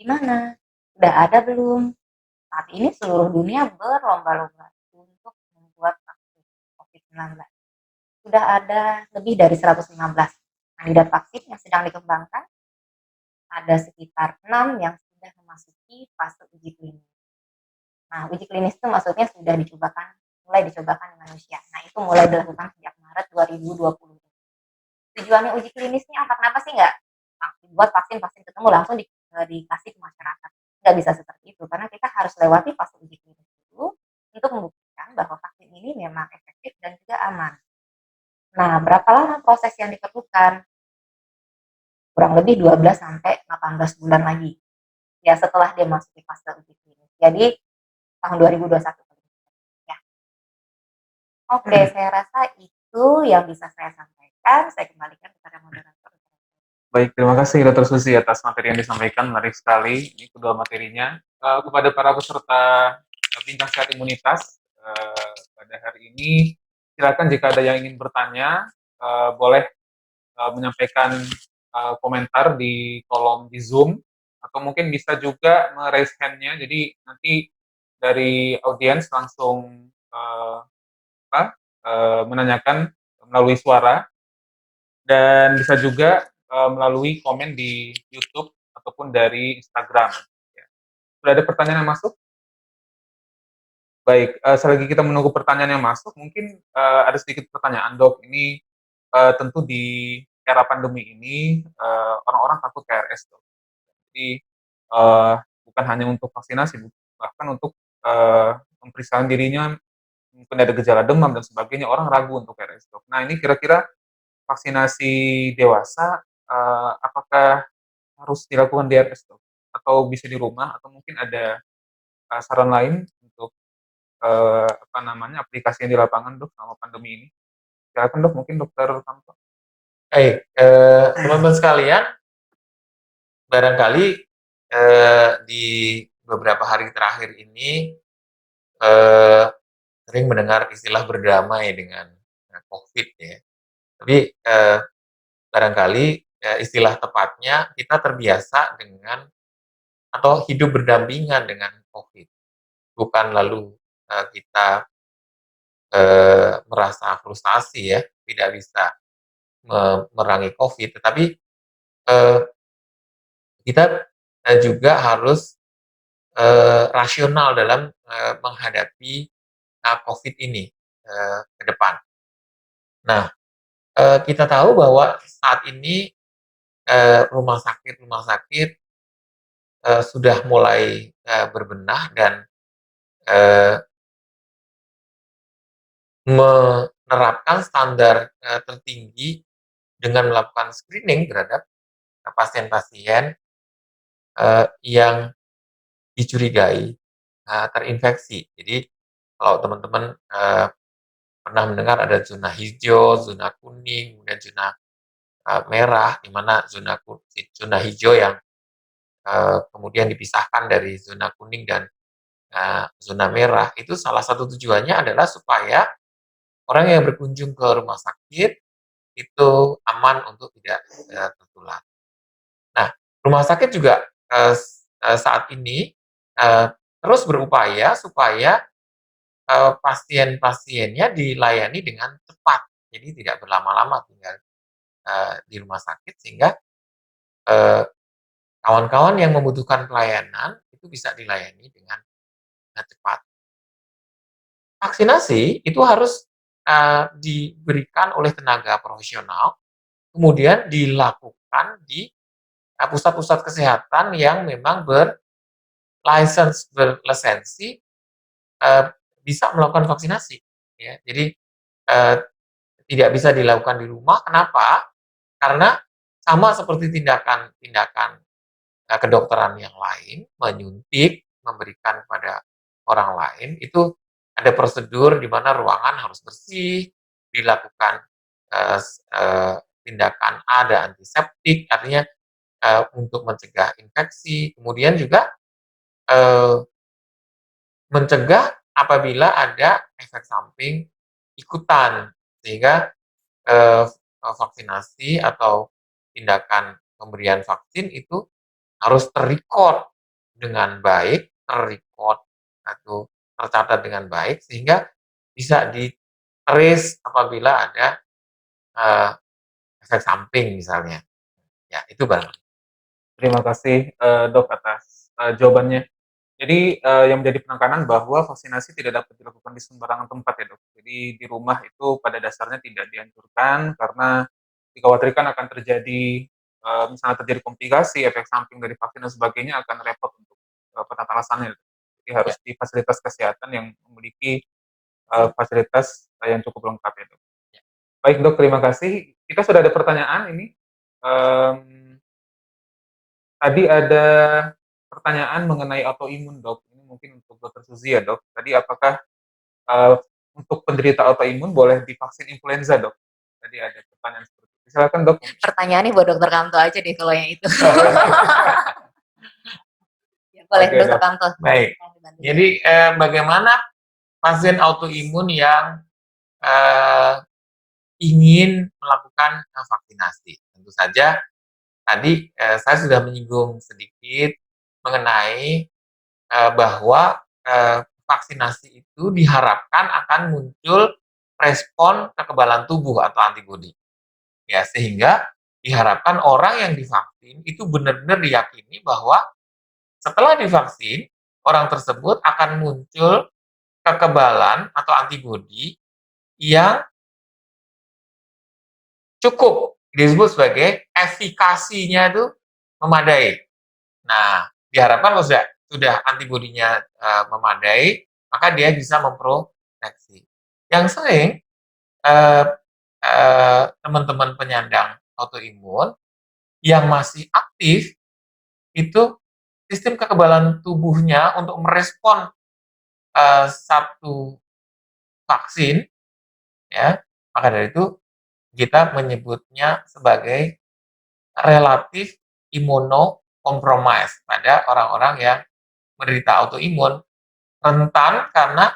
gimana? Sudah ada belum? Saat ini seluruh dunia berlomba-lomba untuk membuat vaksin COVID-19. Sudah ada lebih dari 115 kandidat vaksin yang sedang dikembangkan. Ada sekitar 6 yang sudah memasuki fase uji klinis. Nah, uji klinis itu maksudnya sudah mulai dicobakan di manusia. Nah, itu mulai dilakukan sejak Maret 2020. Tujuannya uji klinis ini apa? Kenapa sih nggak buat vaksin ketemu langsung dikasih ke masyarakat? Nggak bisa seperti itu, karena kita harus lewati fase uji klinis dulu untuk membuktikan bahwa vaksin ini memang efektif dan juga aman. Nah, berapa lama proses yang diperlukan? Kurang lebih 12 sampai 18 bulan lagi. ya setelah dia masuk di fase uji klinis. Jadi tahun 2021 ya. Oke, saya rasa itu yang bisa saya sampaikan. Saya kembalikan kepada moderator. Baik, terima kasih Dr. Susi atas materi yang disampaikan, menarik sekali. Ini kedua materinya. Kepada para peserta Bincang Sehat Imunitas, pada hari ini, silakan jika ada yang ingin bertanya, boleh menyampaikan komentar di kolom di Zoom, atau mungkin bisa juga raise hand-nya, jadi nanti dari audiens langsung menanyakan melalui suara, dan bisa juga melalui komen di YouTube ataupun dari Instagram. Ya. Sudah ada pertanyaan yang masuk? Baik, selagi kita menunggu pertanyaan yang masuk, mungkin ada sedikit pertanyaan, Dok. Ini tentu di era pandemi ini orang-orang takut KRS, Dok. Jadi bukan hanya untuk vaksinasi, bahkan untuk memeriksakan dirinya, mungkin ada gejala demam dan sebagainya, orang ragu untuk KRS, Dok. Nah, ini kira-kira vaksinasi dewasa, apakah harus dilakukan di RS, Dok? Atau bisa di rumah, atau mungkin ada saran lain untuk aplikasi yang di lapangan, Dok, selama pandemi ini? Silakan, Dok, mungkin Dokter Tanto. Baik, teman-teman sekalian, barangkali di beberapa hari terakhir ini sering mendengar istilah berdamai dengan COVID ya. Tapi barangkali istilah tepatnya kita terbiasa dengan atau hidup berdampingan dengan COVID. Bukan lalu kita merasa frustasi ya, tidak bisa memerangi COVID, tetapi eh, kita juga harus rasional dalam menghadapi COVID ini ke depan. Nah, kita tahu bahwa saat ini rumah sakit sudah mulai berbenah dan menerapkan standar tertinggi dengan melakukan screening terhadap pasien-pasien yang dicurigai terinfeksi. Jadi kalau teman-teman pernah mendengar ada zona hijau, zona kuning, kemudian zona merah, di mana zona hijau yang kemudian dipisahkan dari zona kuning dan zona merah, itu salah satu tujuannya adalah supaya orang yang berkunjung ke rumah sakit itu aman untuk tidak tertular. Nah, rumah sakit juga saat ini terus berupaya supaya pasien-pasiennya dilayani dengan cepat, jadi tidak berlama-lama tinggal di rumah sakit, sehingga kawan-kawan yang membutuhkan pelayanan itu bisa dilayani dengan cepat. Vaksinasi itu harus diberikan oleh tenaga profesional, kemudian dilakukan di pusat-pusat kesehatan yang memang berlisensi bisa melakukan vaksinasi. Ya. Jadi tidak bisa dilakukan di rumah. Kenapa? Karena sama seperti tindakan kedokteran yang lain, menyuntik, memberikan pada orang lain, itu ada prosedur di mana ruangan harus bersih, dilakukan tindakan ada antiseptik, artinya untuk mencegah infeksi, kemudian juga mencegah apabila ada efek samping ikutan, sehingga vaksinasi atau tindakan pemberian vaksin itu harus terrecord dengan baik, atau tercatat dengan baik, sehingga bisa di-trace apabila ada efek samping misalnya. Ya, itu barangkali. Terima kasih, Dok, atas jawabannya. Jadi yang menjadi penekanan bahwa vaksinasi tidak dapat dilakukan di sembarangan tempat ya, Dok. Jadi di rumah itu pada dasarnya tidak dianjurkan karena dikhawatirkan akan terjadi misalnya terjadi komplikasi, efek samping dari vaksin dan sebagainya, akan repot untuk penata laksananya. Jadi harus di fasilitas kesehatan yang memiliki fasilitas yang cukup lengkap ya, Dok. Baik, Dok, terima kasih. Kita sudah ada pertanyaan ini. Tadi ada pertanyaan mengenai autoimun, Dok. Ini mungkin untuk Dokter Suzy ya, Dok. Tadi apakah eee, untuk penderita autoimun boleh divaksin influenza, Dok? Tadi ada pertanyaan seperti itu. Silakan, Dok. Pertanyaannya buat Dokter Kanto aja deh kalau yang itu. Ya, boleh Oke, Dokter Dok. Kanto. Baik. Jadi bagaimana pasien autoimun yang ingin melakukan vaksinasi? Tentu saja tadi saya sudah menyinggung sedikit mengenai bahwa vaksinasi itu diharapkan akan muncul respon kekebalan tubuh atau antibodi. Ya, sehingga diharapkan orang yang divaksin itu benar-benar diyakini bahwa setelah divaksin, orang tersebut akan muncul kekebalan atau antibodi yang cukup, disebut sebagai efikasinya itu memadai. Nah, diharapkan kalau sudah antibodinya memadai, maka dia bisa memproteksi. Yang sering teman-teman penyandang autoimun yang masih aktif itu sistem kekebalan tubuhnya untuk merespon satu vaksin, ya, maka dari itu kita menyebutnya sebagai relatif imunokompromis pada orang-orang yang menderita autoimun, rentan karena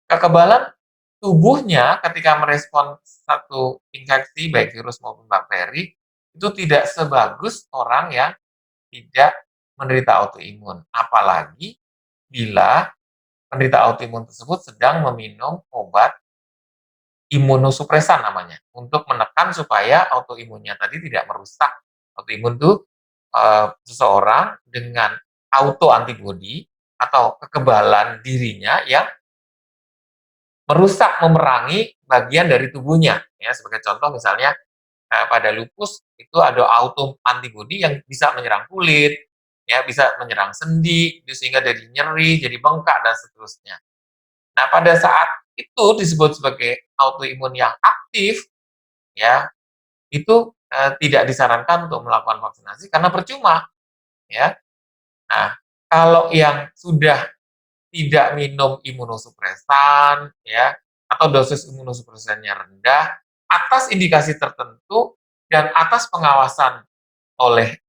kekebalan tubuhnya ketika merespon satu infeksi baik virus maupun bakteri itu tidak sebagus orang yang tidak menderita autoimun. Apalagi bila penderita autoimun tersebut sedang meminum obat imunosupresan namanya, untuk menekan supaya autoimunnya tadi tidak merusak. Autoimun itu seseorang dengan autoantibodi atau kekebalan dirinya yang merusak, memerangi bagian dari tubuhnya. Ya, sebagai contoh misalnya pada lupus itu ada autoantibodi yang bisa menyerang kulit, ya bisa menyerang sendi, sehingga jadi nyeri, jadi bengkak dan seterusnya. Nah, pada saat itu disebut sebagai autoimun yang aktif, ya itu tidak disarankan untuk melakukan vaksinasi karena percuma, ya. Nah, kalau yang sudah tidak minum imunosupresan, ya, atau dosis imunosupresannya rendah, atas indikasi tertentu dan atas pengawasan oleh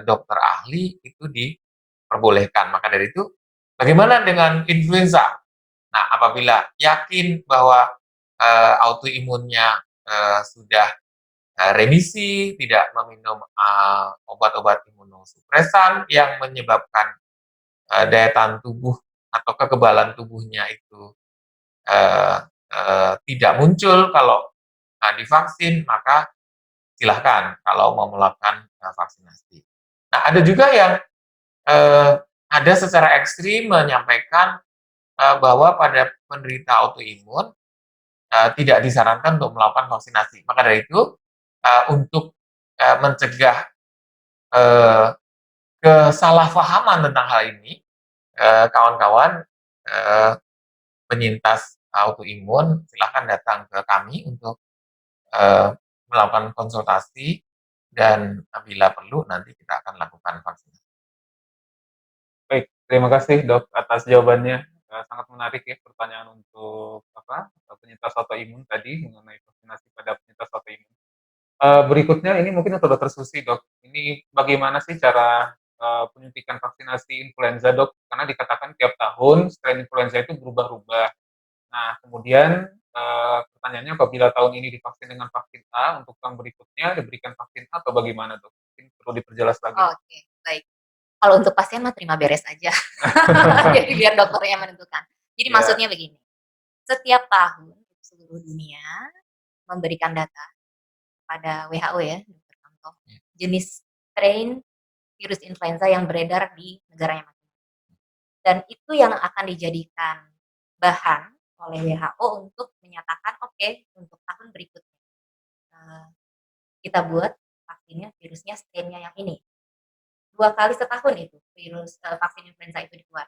dokter ahli itu diperbolehkan. Maka dari itu, bagaimana dengan influenza? Nah, apabila yakin bahwa autoimunnya sudah remisi, tidak meminum obat-obat imunosupresan yang menyebabkan daya tahan tubuh atau kekebalan tubuhnya itu tidak muncul kalau divaksin, maka silahkan kalau mau melakukan vaksinasi. Nah, ada juga yang ada secara ekstrim menyampaikan bahwa pada penderita autoimun tidak disarankan untuk melakukan vaksinasi. Maka dari itu, untuk mencegah uh, kesalahpahaman tentang hal ini, kawan-kawan penyintas autoimun silahkan datang ke kami untuk melakukan konsultasi dan bila perlu nanti kita akan lakukan vaksinasi. Baik, terima kasih, Dok, atas jawabannya. Sangat menarik ya pertanyaan untuk penyintas autoimun tadi mengenai vaksinasi pada penyintas autoimun. Berikutnya ini mungkin untuk Dokter Susi, Dok. Ini bagaimana sih cara penyuntikan vaksinasi influenza, Dok? Karena dikatakan tiap tahun strain influenza itu berubah-ubah. Nah, kemudian pertanyaannya apabila tahun ini divaksin dengan vaksin A, untuk tahun berikutnya diberikan vaksin A atau bagaimana, Dok? Mungkin perlu diperjelas lagi. Oke, baik. Kalau untuk pasien mah terima beres aja. Jadi biar dokternya menentukan. Jadi maksudnya begini, setiap tahun seluruh dunia memberikan data pada WHO ya, Dr. Kanto, jenis strain virus influenza yang beredar di negaranya masing-masing. Dan itu yang akan dijadikan bahan oleh WHO untuk menyatakan oke, untuk tahun berikutnya kita buat vaksinnya virusnya strainnya yang ini. 2 kali setahun itu vaksin influenza itu dibuat.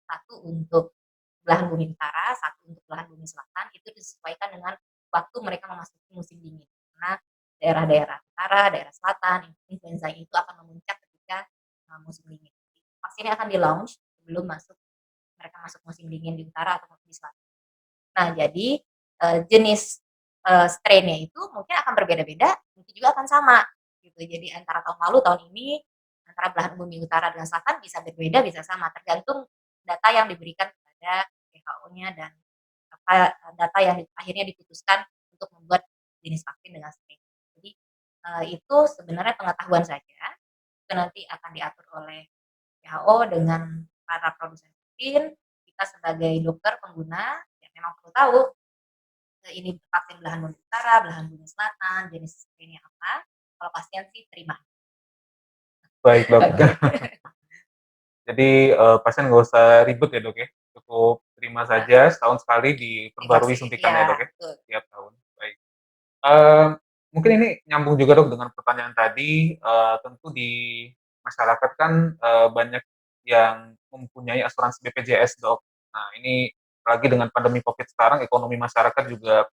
1 untuk belahan bumi utara, 1 untuk belahan bumi selatan, itu disesuaikan dengan waktu mereka memasuki musim dingin. Karena daerah-daerah utara, daerah selatan, influenza itu akan memuncak ketika musim dingin. vaksinnya akan di-launch sebelum mereka masuk musim dingin di utara atau di selatan. Nah, jadi jenis strain-nya itu mungkin akan berbeda-beda, mungkin juga akan sama gitu. Jadi antara tahun lalu, tahun ini, antara belahan bumi utara dan selatan bisa berbeda, bisa sama, tergantung data yang diberikan kepada WHO-nya dan data yang akhirnya diputuskan untuk membuat jenis vaksin dengan strain. Jadi itu sebenarnya pengetahuan saja, itu nanti akan diatur oleh WHO dengan para produsen vaksin. Kita sebagai dokter pengguna ya memang perlu tahu ini vaksin belahan bumi utara, belahan bumi selatan, jenis strainnya apa. Kalau pasien sih terima. Baik dok. Jadi pasien nggak usah ribet ya dok ya, cukup terima saja setahun sekali diperbarui suntikannya dok ya, tiap tahun. Baik. Mungkin ini nyambung juga dok dengan pertanyaan tadi. Tentu di masyarakat kan banyak yang mempunyai asuransi BPJS dok. Nah ini apalagi dengan pandemi COVID sekarang, ekonomi masyarakat juga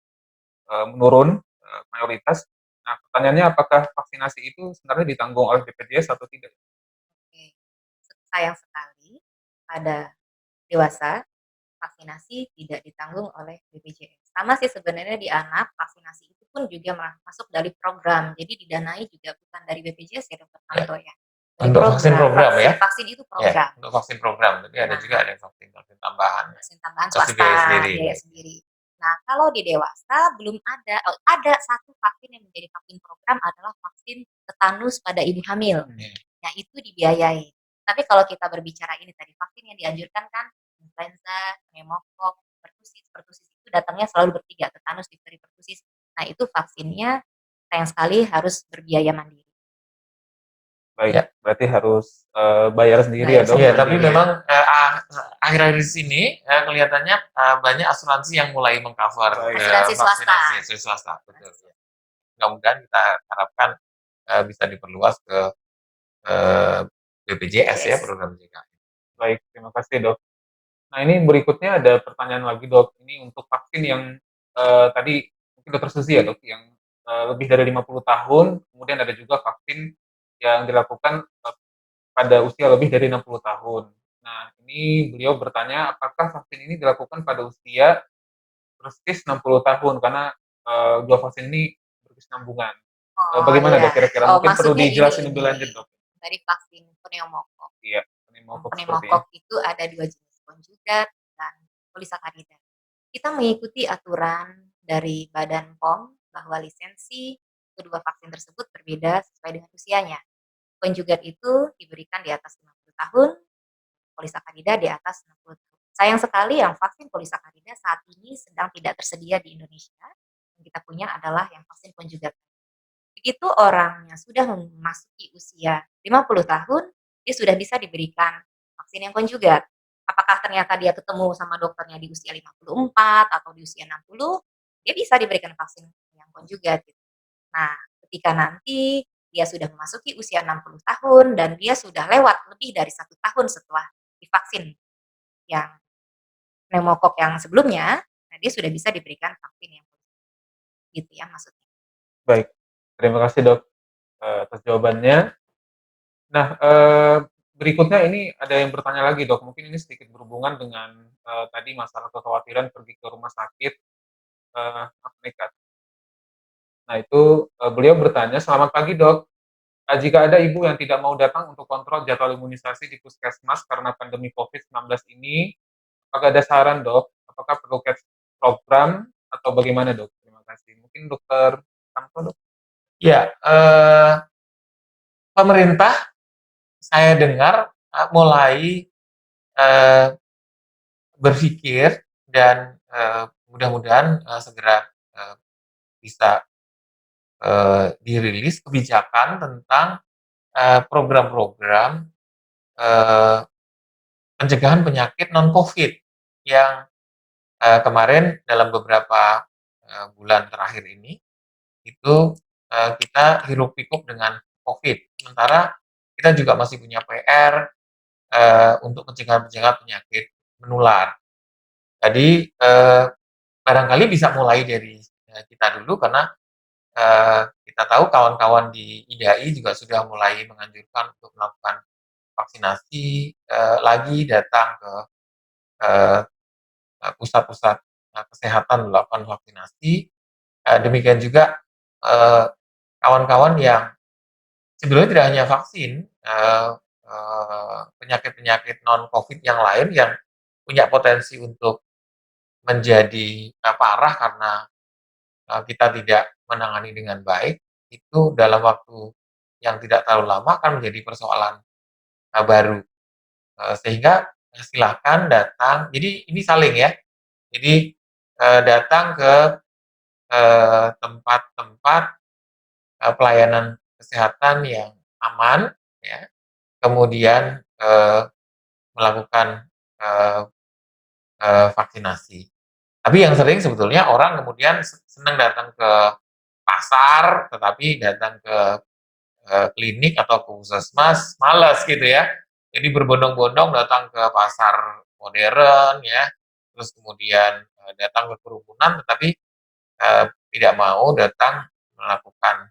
menurun mayoritas. Nah pertanyaannya apakah vaksinasi itu sebenarnya ditanggung oleh BPJS atau tidak? Oke. Sayang sekali pada dewasa vaksinasi tidak ditanggung oleh BPJS. Sama sih sebenarnya di anak, vaksinasi itu pun juga masuk dari program. Jadi didanai juga bukan dari BPJS ya Dokter Tanto ya. Dari Untuk vaksin program ya? Vaksin itu program. Untuk vaksin program, tapi ada juga ada vaksin tambahan. Vaksin tambahan Pasti swasta, biaya sendiri. Nah, kalau di dewasa belum ada satu vaksin yang menjadi vaksin program adalah vaksin tetanus pada ibu hamil. Nah, itu dibiayai. Tapi kalau kita berbicara ini tadi, vaksin yang dianjurkan kan influenza, pneumokok, pertusis. Pertusis itu datangnya selalu bertiga, tetanus, difteri, pertusis. Nah, itu vaksinnya sayang sekali harus berbiaya mandiri. Baik, ya. Berarti harus bayar sendiri ya dok? Iya, tapi memang akhir-akhir di sini kelihatannya banyak asuransi yang mulai mengcover asuransi swasta. Betul. Mudah-mudahan kita harapkan bisa diperluas ke BPJS ya, program JKN. Baik, terima kasih dok. Nah ini berikutnya ada pertanyaan lagi dok. Ini untuk vaksin yang tadi mungkin dokter Susi ya dok, yang lebih dari 50 tahun, kemudian ada juga vaksin yang dilakukan pada usia lebih dari 60 tahun. Nah ini beliau bertanya apakah vaksin ini dilakukan pada usia persis 60 tahun karena dua vaksin ini berkesinambungan. Bagaimana dok kira-kira? Mungkin perlu dijelasin lebih lanjut dok. Dari vaksin pneumokok. Iya, pneumokok itu ada 2 jenis, konjugat dan polisakarida. Kita mengikuti aturan dari Badan POM bahwa lisensi kedua vaksin tersebut berbeda sesuai dengan usianya. Konjugat itu diberikan di atas 50 tahun, polisakarida di atas 60 tahun. Sayang sekali yang vaksin polisakarida saat ini sedang tidak tersedia di Indonesia. Yang kita punya adalah yang vaksin konjugat. Begitu orangnya sudah memasuki usia 50 tahun, dia sudah bisa diberikan vaksin yang konjugat. Apakah ternyata dia ketemu sama dokternya di usia 54 atau di usia 60, dia bisa diberikan vaksin yang konjugat. Nah, ketika nanti dia sudah memasuki usia 60 tahun dan dia sudah lewat lebih dari 1 tahun setelah divaksin yang pneumokok yang sebelumnya, nah dia sudah bisa diberikan vaksin yang konjugat. Gitu ya maksudnya. Baik, terima kasih dok atas jawabannya. Nah, berikutnya ini ada yang bertanya lagi dok, mungkin ini sedikit berhubungan dengan tadi masalah kekhawatiran pergi ke rumah sakit nekat. Nah itu beliau bertanya, selamat pagi dok, jika ada ibu yang tidak mau datang untuk kontrol jadwal imunisasi di puskesmas karena pandemi COVID-19 ini, apakah ada saran dok? Apakah perlu cash program atau bagaimana dok? Terima kasih. Mungkin dokter Tanto dok? Ya, pemerintah saya dengar mulai berpikir dan mudah-mudahan segera bisa dirilis kebijakan tentang program-program pencegahan penyakit non-COVID yang kemarin dalam beberapa bulan terakhir ini itu kita hiruk-pikuk dengan COVID. Sementara kita juga masih punya PR untuk pencegahan penyakit menular. Jadi barangkali bisa mulai dari kita dulu karena kita tahu kawan-kawan di IDAI juga sudah mulai menganjurkan untuk melakukan vaksinasi lagi datang ke eh, pusat-pusat kesehatan melakukan vaksinasi. Demikian juga eh, kawan-kawan yang sebenarnya tidak hanya vaksin, penyakit-penyakit non-COVID yang lain yang punya potensi untuk menjadi parah karena kita tidak menangani dengan baik, itu dalam waktu yang tidak terlalu lama akan menjadi persoalan baru. Sehingga silahkan datang, jadi ini saling ya, jadi datang ke tempat-tempat pelayanan kesehatan yang aman, ya, kemudian melakukan vaksinasi. Tapi yang sering sebetulnya orang kemudian senang datang ke pasar, tetapi datang ke klinik atau ke puskesmas malas gitu ya. Jadi berbondong-bondong datang ke pasar modern ya, terus kemudian datang ke kerumunan, tetapi tidak mau datang melakukan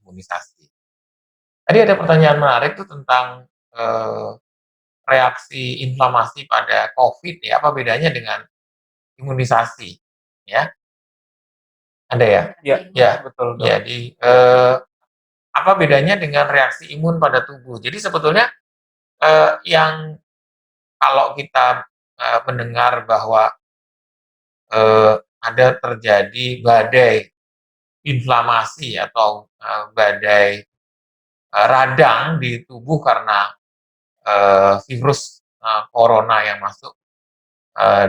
imunisasi. Tadi ada pertanyaan menarik tuh tentang reaksi inflamasi pada COVID ya, apa bedanya dengan imunisasi? Ya, ada ya? Ya, Ya, betul, Dok. jadi apa bedanya dengan reaksi imun pada tubuh? Jadi sebetulnya yang kalau kita mendengar bahwa ada terjadi badai inflamasi atau badai radang di tubuh karena virus corona yang masuk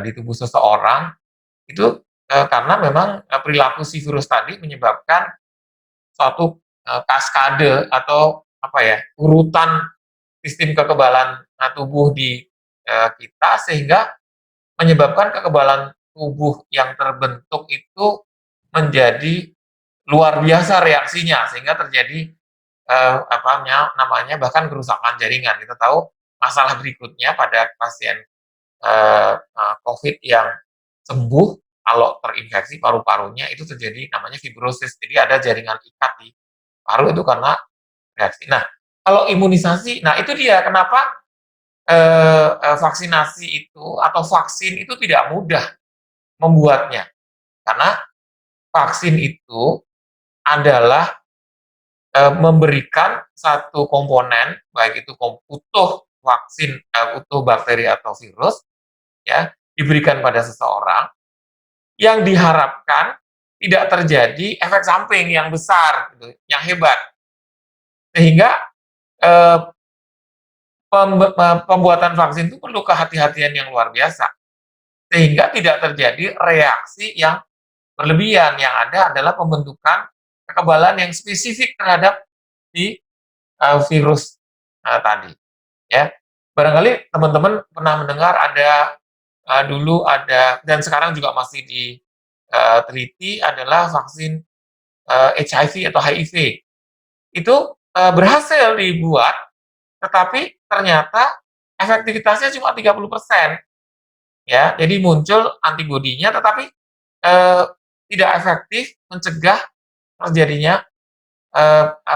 di tubuh seseorang, itu karena memang perilaku si virus tadi menyebabkan suatu kaskade atau apa ya, urutan sistem kekebalan tubuh di kita, sehingga menyebabkan kekebalan tubuh yang terbentuk itu menjadi luar biasa reaksinya, sehingga terjadi namanya bahkan kerusakan jaringan. Kita tahu masalah berikutnya pada pasien COVID yang sembuh, kalau terinfeksi paru-parunya itu terjadi namanya fibrosis. Jadi ada jaringan ikat di paru itu karena reaksi. Nah, kalau imunisasi, nah itu dia kenapa vaksinasi itu atau vaksin itu tidak mudah membuatnya. Karena vaksin itu adalah memberikan satu komponen, baik itu utuh vaksin, utuh bakteri atau virus, ya, diberikan pada seseorang yang diharapkan tidak terjadi efek samping yang besar, gitu, yang hebat. Sehingga eh, pembuatan vaksin itu perlu kehati-hatian yang luar biasa. Sehingga tidak terjadi reaksi yang berlebihan, yang ada adalah pembentukan kekebalan yang spesifik terhadap si virus tadi. Ya, barangkali teman-teman pernah mendengar ada dulu ada dan sekarang juga masih diteliti adalah vaksin HIV atau HIV. Itu berhasil dibuat, tetapi ternyata efektivitasnya cuma 30%. Ya, jadi muncul antibodinya, tetapi eh, tidak efektif mencegah terjadinya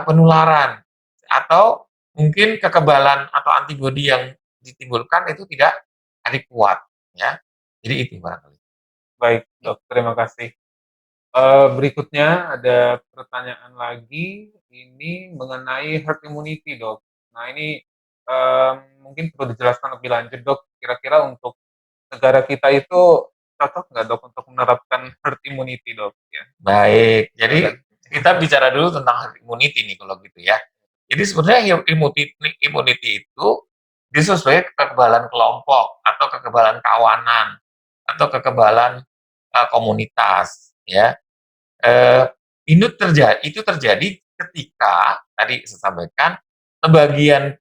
penularan, atau mungkin kekebalan atau antibodi yang ditimbulkan itu tidak kuat, ya. Jadi itu barangkali. Baik, Dok, terima kasih. Berikutnya ada pertanyaan lagi, ini mengenai herd immunity, Dok. Nah, ini mungkin perlu dijelaskan lebih lanjut, Dok. Kira-kira untuk negara kita itu cocok nggak, Dok, untuk menerapkan herd immunity, Dok? Ya. Baik, jadi kita bicara dulu tentang herd immunity nih kalau gitu ya. Jadi sebenarnya herd immunity itu disesuaikan kekebalan kelompok atau kekebalan kawanan atau kekebalan komunitas, ya. Itu terjadi ketika tadi saya sampaikan sebagian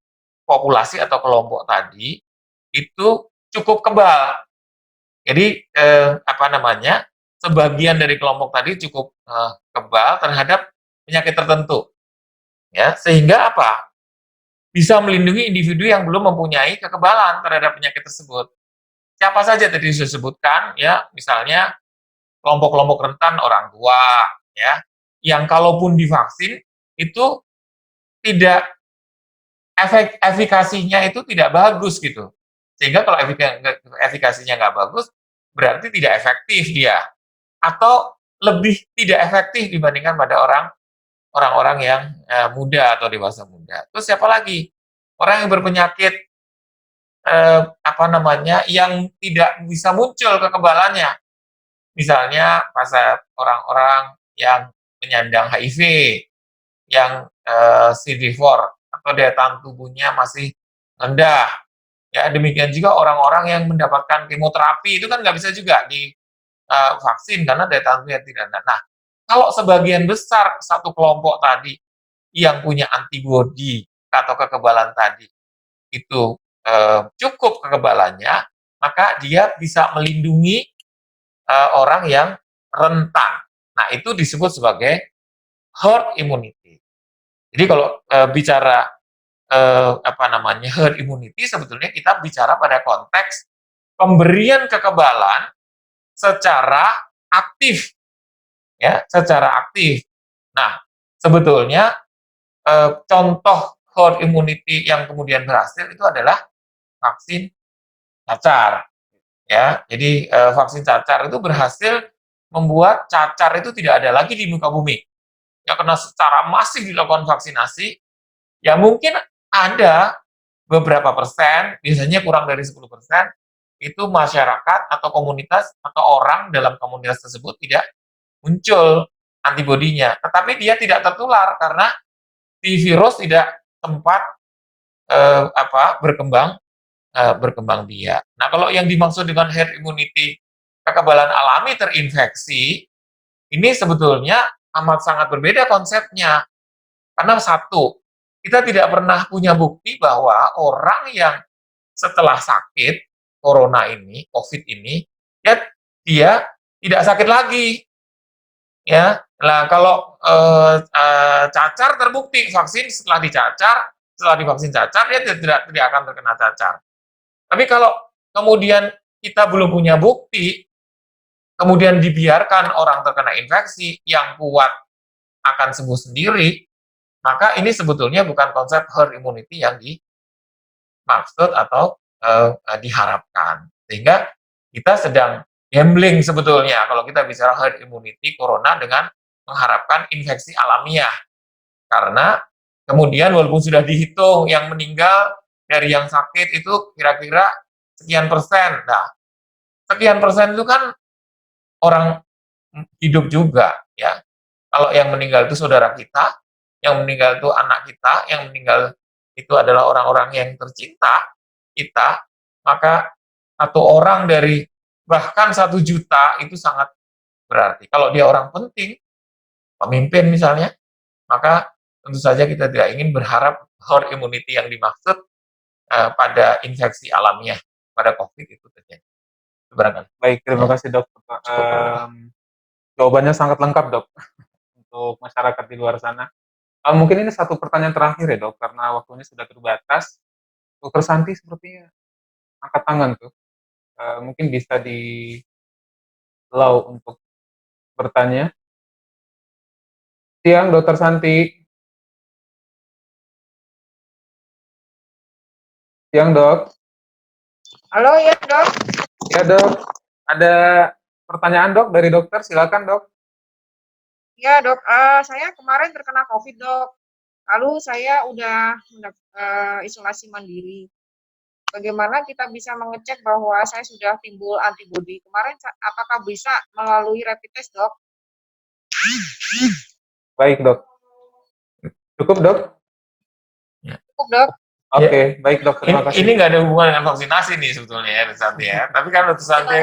populasi atau kelompok tadi itu cukup kebal. Jadi sebagian dari kelompok tadi cukup kebal terhadap penyakit tertentu, ya, sehingga apa? Bisa melindungi individu yang belum mempunyai kekebalan terhadap penyakit tersebut. Siapa saja tadi disebutkan, ya, misalnya kelompok-kelompok rentan orang tua, ya, yang kalaupun divaksin itu tidak efikasinya itu tidak bagus gitu. Sehingga kalau efikasinya nggak bagus, berarti tidak efektif dia. Atau lebih tidak efektif dibandingkan pada orang-orang yang muda atau dewasa muda. Terus siapa lagi? Orang yang berpenyakit yang tidak bisa muncul kekebalannya. Misalnya orang-orang yang menyandang HIV, yang CD4 atau daya tahan tubuhnya masih rendah. Ya, demikian juga orang-orang yang mendapatkan kemoterapi itu kan nggak bisa juga di vaksin karena daya tahan tubuhnya tidak rendah. Nah, kalau sebagian besar satu kelompok tadi yang punya antibodi atau kekebalan tadi itu cukup kekebalannya, maka dia bisa melindungi orang yang rentan. Nah, itu disebut sebagai herd immunity. Jadi kalau bicara herd immunity, sebetulnya kita bicara pada konteks pemberian kekebalan secara aktif, ya, secara aktif. Nah, sebetulnya contoh herd immunity yang kemudian berhasil itu adalah vaksin cacar, ya. Jadi vaksin cacar itu berhasil membuat cacar itu tidak ada lagi di muka bumi. Ya, karena secara masif dilakukan vaksinasi, ya mungkin ada beberapa persen, biasanya kurang dari 10%, itu masyarakat atau komunitas atau orang dalam komunitas tersebut tidak muncul antibodinya, tetapi dia tidak tertular karena si virus tidak sempat berkembang biak. Nah, kalau yang dimaksud dengan herd immunity, kekebalan alami terinfeksi, ini sebetulnya amat sangat berbeda konsepnya. Karena satu, kita tidak pernah punya bukti bahwa orang yang setelah sakit corona ini, COVID ini, ya dia tidak sakit lagi. Ya, nah kalau cacar terbukti vaksin setelah divaksin cacar dia tidak akan terkena cacar. Tapi kalau kemudian kita belum punya bukti, kemudian dibiarkan orang terkena infeksi yang kuat akan sembuh sendiri, maka ini sebetulnya bukan konsep herd immunity yang dimaksud atau diharapkan. Sehingga kita sedang gambling sebetulnya kalau kita bicara herd immunity corona dengan mengharapkan infeksi alamiah. Karena kemudian walaupun sudah dihitung yang meninggal dari yang sakit itu kira-kira sekian persen. Nah, sekian persen itu kan orang hidup juga, ya. Kalau yang meninggal itu saudara kita, yang meninggal itu anak kita, yang meninggal itu adalah orang-orang yang tercinta kita, maka satu orang dari bahkan 1 juta itu sangat berarti. Kalau dia orang penting, pemimpin misalnya, maka tentu saja kita tidak ingin berharap herd immunity yang dimaksud pada infeksi alamiah pada COVID itu terjadi. Barangkali. Baik, terima kasih dok. Jawabannya sangat lengkap dok untuk masyarakat di luar sana. Mungkin ini satu pertanyaan terakhir ya dok, karena waktunya sudah terbatas. Dokter Santi sepertinya angkat tangan tuh. Mungkin bisa di allow untuk bertanya. Siang, Dokter Santi. Siang, Dok. Halo, ya dok. Ya, Dok. Ada pertanyaan, Dok, dari dokter? Silakan, Dok. Ya dok, saya kemarin terkena COVID dok. Lalu saya udah isolasi mandiri. Bagaimana kita bisa mengecek bahwa saya sudah timbul antibodi? Kemarin apakah bisa melalui rapid test dok? Baik, Dok. Cukup, Dok? Cukup dok. Oke, baik, Dok. Terima kasih. Ini nggak ada hubungan dengan vaksinasi nih sebetulnya ya, Dokter Santi ya. Tapi kan Dokter Santi.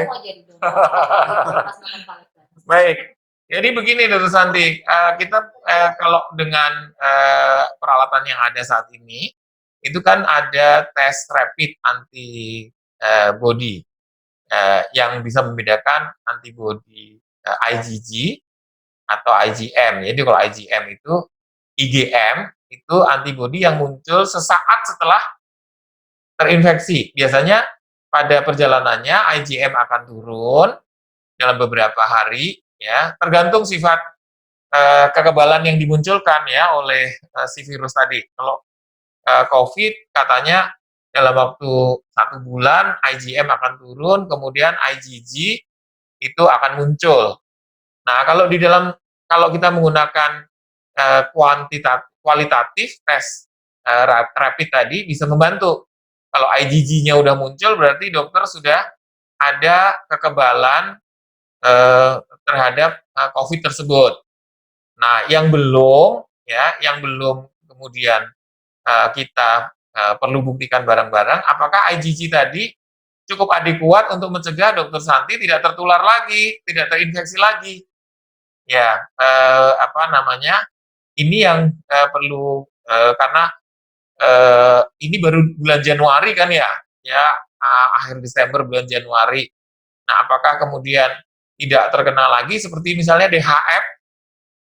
Baik. Jadi begini Dokter Santi, kita kalau dengan peralatan yang ada saat ini, itu kan ada tes rapid antibody yang bisa membedakan antibody IgG atau IgM. Jadi kalau IgM itu IgM itu antibody yang muncul sesaat setelah terinfeksi. Biasanya pada perjalanannya IgM akan turun dalam beberapa hari, ya, tergantung sifat kekebalan yang dimunculkan ya oleh si virus tadi. Kalau COVID katanya dalam waktu 1 bulan IgM akan turun, kemudian IgG itu akan muncul. Nah, kalau kita menggunakan kualitatif tes rapid tadi bisa membantu. Kalau IgG-nya udah muncul berarti dokter sudah ada kekebalan terhadap COVID tersebut. Nah, yang belum kemudian kita perlu buktikan bareng-barang, apakah IgG tadi cukup adekuat untuk mencegah Dokter Santi tidak tertular lagi, tidak terinfeksi lagi. Ya, ini yang perlu karena ini baru bulan Januari kan ya, akhir Desember bulan Januari. Nah, apakah kemudian tidak terkena lagi seperti misalnya DHF?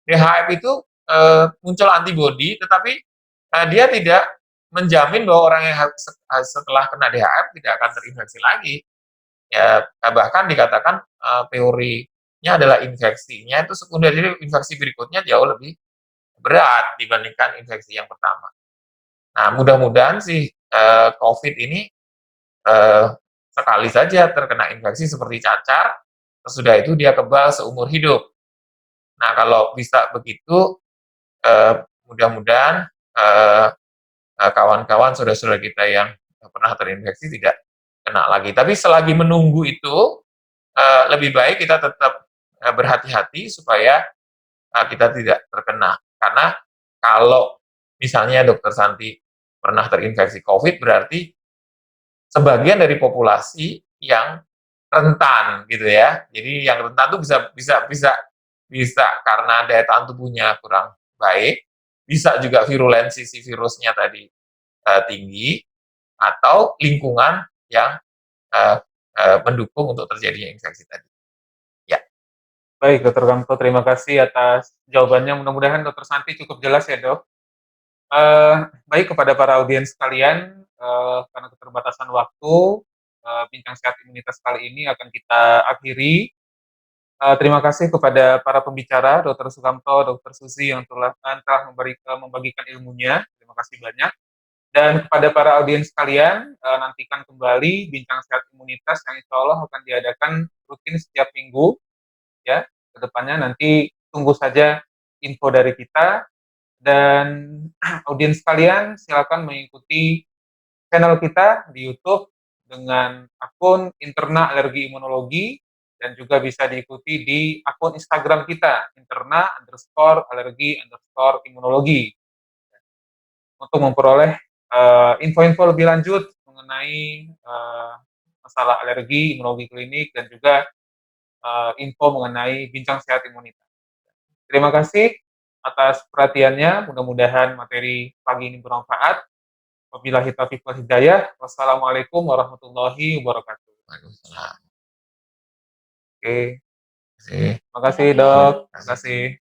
DHF itu muncul antibodi, tetapi dia tidak menjamin bahwa orang yang setelah kena DHF tidak akan terinfeksi lagi. Ya, bahkan dikatakan teorinya adalah infeksinya itu sekunder, jadi infeksi berikutnya jauh lebih berat dibandingkan infeksi yang pertama. Nah, mudah-mudahan sih COVID ini sekali saja terkena infeksi seperti cacar, sesudah itu dia kebal seumur hidup. Nah, kalau bisa begitu, mudah-mudahan kawan-kawan, saudara-saudara kita yang pernah terinfeksi tidak kena lagi. Tapi selagi menunggu itu, lebih baik kita tetap berhati-hati supaya kita tidak terkena. Karena kalau misalnya Dokter Santi pernah terinfeksi COVID, berarti sebagian dari populasi yang rentan gitu ya. Jadi yang rentan itu bisa karena daya tahan tubuhnya kurang baik, bisa juga virulensi si virusnya tadi tinggi, atau lingkungan yang mendukung untuk terjadinya infeksi tadi. Ya. Baik, Dr. Kamto, terima kasih atas jawabannya. Mudah-mudahan Dr. Santi cukup jelas ya, Dok. Baik, kepada para audiens sekalian, karena keterbatasan waktu, bincang sehat imunitas kali ini akan kita akhiri. Terima kasih kepada para pembicara, Dr. Sukamto, Dr. Susi yang telah membagikan ilmunya. Terima kasih banyak. Dan kepada para audiens sekalian, nantikan kembali bincang sehat imunitas yang insya Allah akan diadakan rutin setiap minggu. Ya, kedepannya nanti tunggu saja info dari kita. Dan audiens sekalian, silakan mengikuti channel kita di YouTube dengan akun Interna Alergi Imunologi, dan juga bisa diikuti di akun Instagram kita, Interna_Alergi_Imunologi, untuk memperoleh info-info lebih lanjut mengenai masalah alergi, imunologi klinik, dan juga info mengenai bincang sehat imunitas. Terima kasih atas perhatiannya, mudah-mudahan materi pagi ini bermanfaat. Wabillahi taufiq wal hidayah. Wassalamualaikum warahmatullahi wabarakatuh. Waalaikumsalam. Oke, Terima kasih. terima kasih, Dok. Terima kasih.